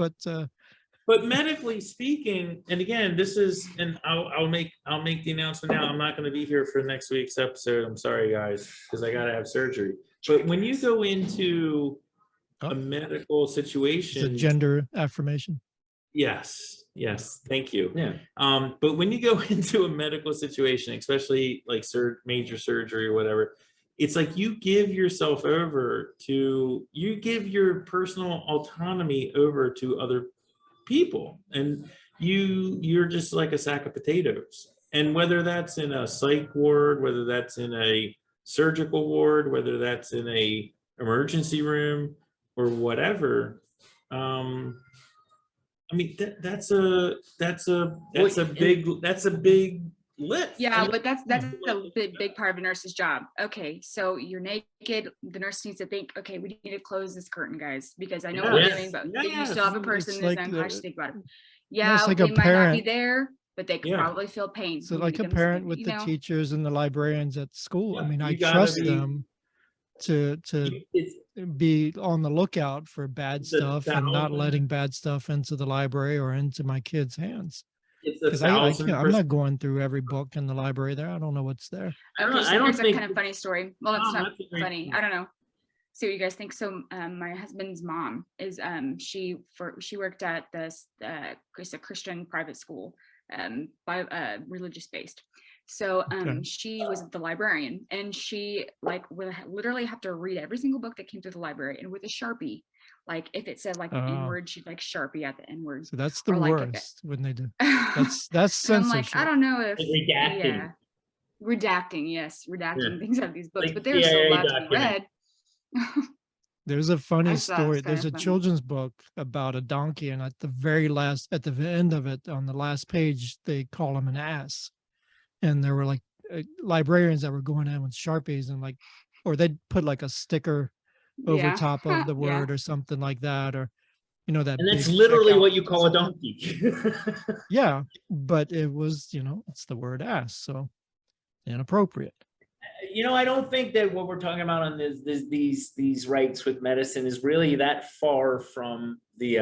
but medically speaking, and again, this is, and I'll make the announcement now. I'm not going to be here for next week's episode. I'm sorry, guys, because I got to have surgery. But when you go into a medical situation, it's a gender affirmation. Yes, thank you. Yeah. But when you go into a medical situation, especially like major surgery or whatever, it's like you give yourself over to, you give your personal autonomy over to other people, and you're just like a sack of potatoes. And whether that's in a psych ward, whether that's in a surgical ward, whether that's in a emergency room or whatever, I mean, that's a big lift. Yeah, but that's a big part of a nurse's job. Okay, so you're naked. The nurse needs to think, okay, we need to close this curtain, guys, because I know what we're doing, but you still have a person in this unconscious to think about it. Yeah, it's like they a might parent. not be there, but they could probably feel pain. So like a parent with the teachers and the librarians at school. I mean, I trust them to be on the lookout for bad stuff and not letting bad stuff into the library or into my kids' hands. Because I'm not going through every book in the library there. I don't know what's there. Okay, so here's a kind of funny story. Well, it's not funny. I don't know. See what you guys think. So my husband's mom is she worked at this it's a Christian private school, religious based. So she was the librarian, and she like would literally have to read every single book that came through the library, and with a Sharpie, like if it said like an N-word, she'd like Sharpie at the N-word. So that's the worst when they do. That's censorship. I'm like, I don't know if redacting. Redacting things out of these books, but they're so allowed to be read. There's a funny story. There's a children's book about a donkey, and at the end of it, on the last page, they call him an ass. And there were like librarians that were going in with Sharpies and like, or they'd put like a sticker over top of the word or something like that, or that. And that's literally what you call a donkey. Yeah, but it was, it's the word ass, so inappropriate. I don't think that what we're talking about on these rights with medicine is really that far from the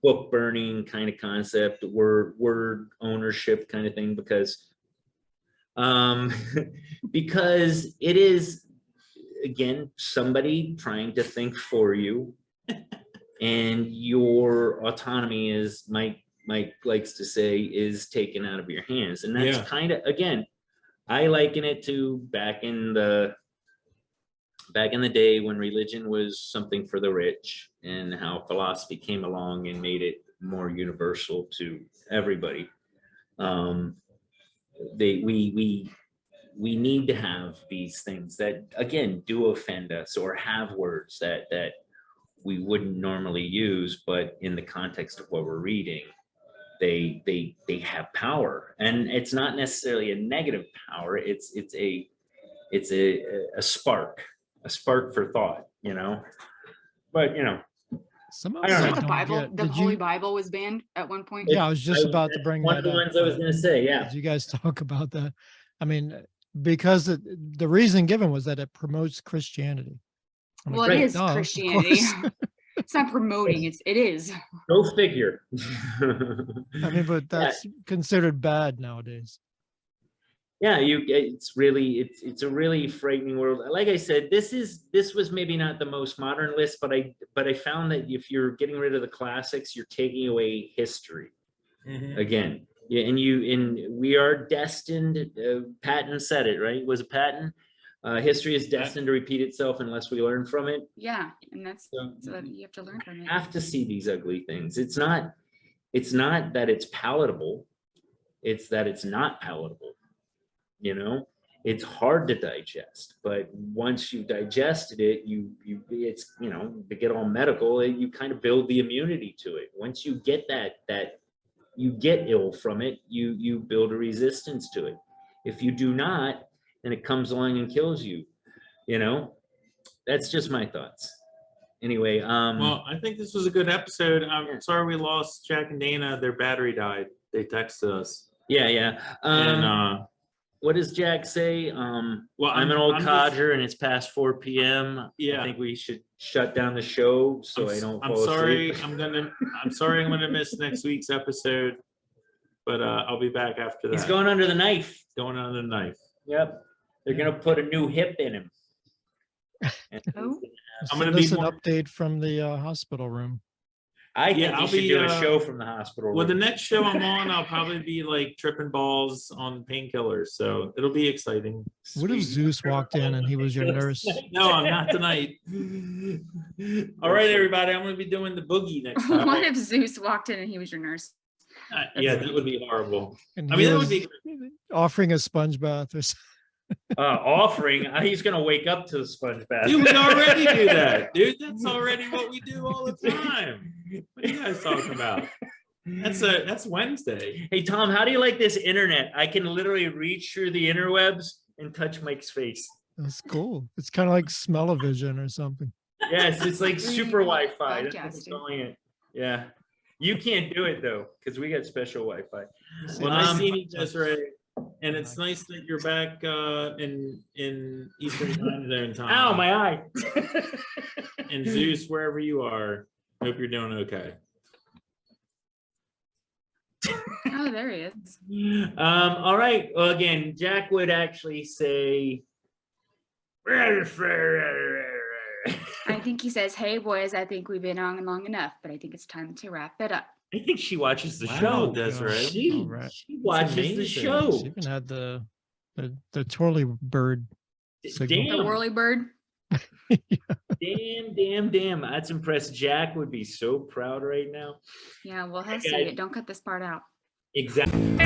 book burning kind of concept, word ownership kind of thing, because because it is, again, somebody trying to think for you, and your autonomy, is Mike likes to say, is taken out of your hands. And that's kind of, again, I liken it to back in the day when religion was something for the rich, and how philosophy came along and made it more universal to everybody. We need to have these things that, again, do offend us, or have words that we wouldn't normally use, but in the context of what we're reading, they have power. And it's not necessarily a negative power. It's a spark for thought, but Some of I don't us know. I The don't Bible, get. the Did Holy you? Bible was banned at one point. Yeah, I was just about to bring one that of the up. ones I was going to say. Yeah. Did you guys talk about that? I mean, because the reason given was that it promotes Christianity. I'm Well, like, it is duh, of Christianity. course. It's not promoting, it is. Go figure. I mean, but that's considered bad nowadays. Yeah, it's a really frightening world. Like I said, this was maybe not the most modern list, but I found that if you're getting rid of the classics, you're taking away history. Again. Yeah, and we are destined, Patton said it, right? Was it Patton? History is destined to repeat itself unless we learn from it. Yeah, and that's So so you have to learn from it. have to see these ugly things. It's not that it's palatable, it's that it's not palatable. It's hard to digest, but once you've digested it, it's, to get all medical, you kind of build the immunity to it. Once you get that you get ill from it, you build a resistance to it. If you do not, then it comes along and kills you. That's just my thoughts. Anyway, Well, I think this was a good episode. I'm sorry we lost Jack and Dana. Their battery died. They texted us. yeah. And what does Jack say? well, I'm an old just- codger and it's past 4 p.m. Yeah. I think we should shut down the show so I don't I'm fall sorry. asleep. I'm sorry. I'm gonna miss next week's episode, but I'll be back after that. He's going under the knife. Going on the knife. Yep. They're gonna put a new hip in him. And Oh. I'm Send gonna be us an more- update from the hospital room. I think I'll we should be, do a show from the hospital. Well, the room. next show I'm on, I'll probably be like tripping balls on painkillers, so it'll be exciting. What if Sweet. Zeus walked in and he was your nurse? No, I'm not tonight. All right, everybody, I'm gonna be doing the boogie next time. What if Zeus walked in and he was your nurse? Yeah, that would be horrible. And I he mean, that would was be. offering a sponge bath or something. Offering. He's gonna wake up to the sponge bath. Dude, we already do that, dude. That's already what we do all the time. What are you guys talking about? That's Wednesday. Hey Tom, how do you like this internet? I can literally reach through the interwebs and touch Mike's face. That's cool. It's kind of like smell-o-vision or something. Yes, it's like super Wi-Fi. That's what I'm Podcasting. calling it. Yeah. You can't do it though, because we got special Wi-Fi. Well, nice seeing you, Just- Desiree. And it's nice that you're back in Eastern Time Zone, Tom. Ow, my eye. And Zeus, wherever you are, hope you're doing okay. Oh, there he is. All right. Well, again, Jack would actually say. I think he says, "Hey boys, I think we've been on long enough, but I think it's time to wrap it up." I think she watches the Wow, show. Desiree. She, All right. she watches the amazing. show. She even had the twirly bird signal. The Damn, whirly bird. damn. That's impressed. Jack would be so proud right now. Yeah, well, he'll Okay. see it. Don't cut this part out. Exactly.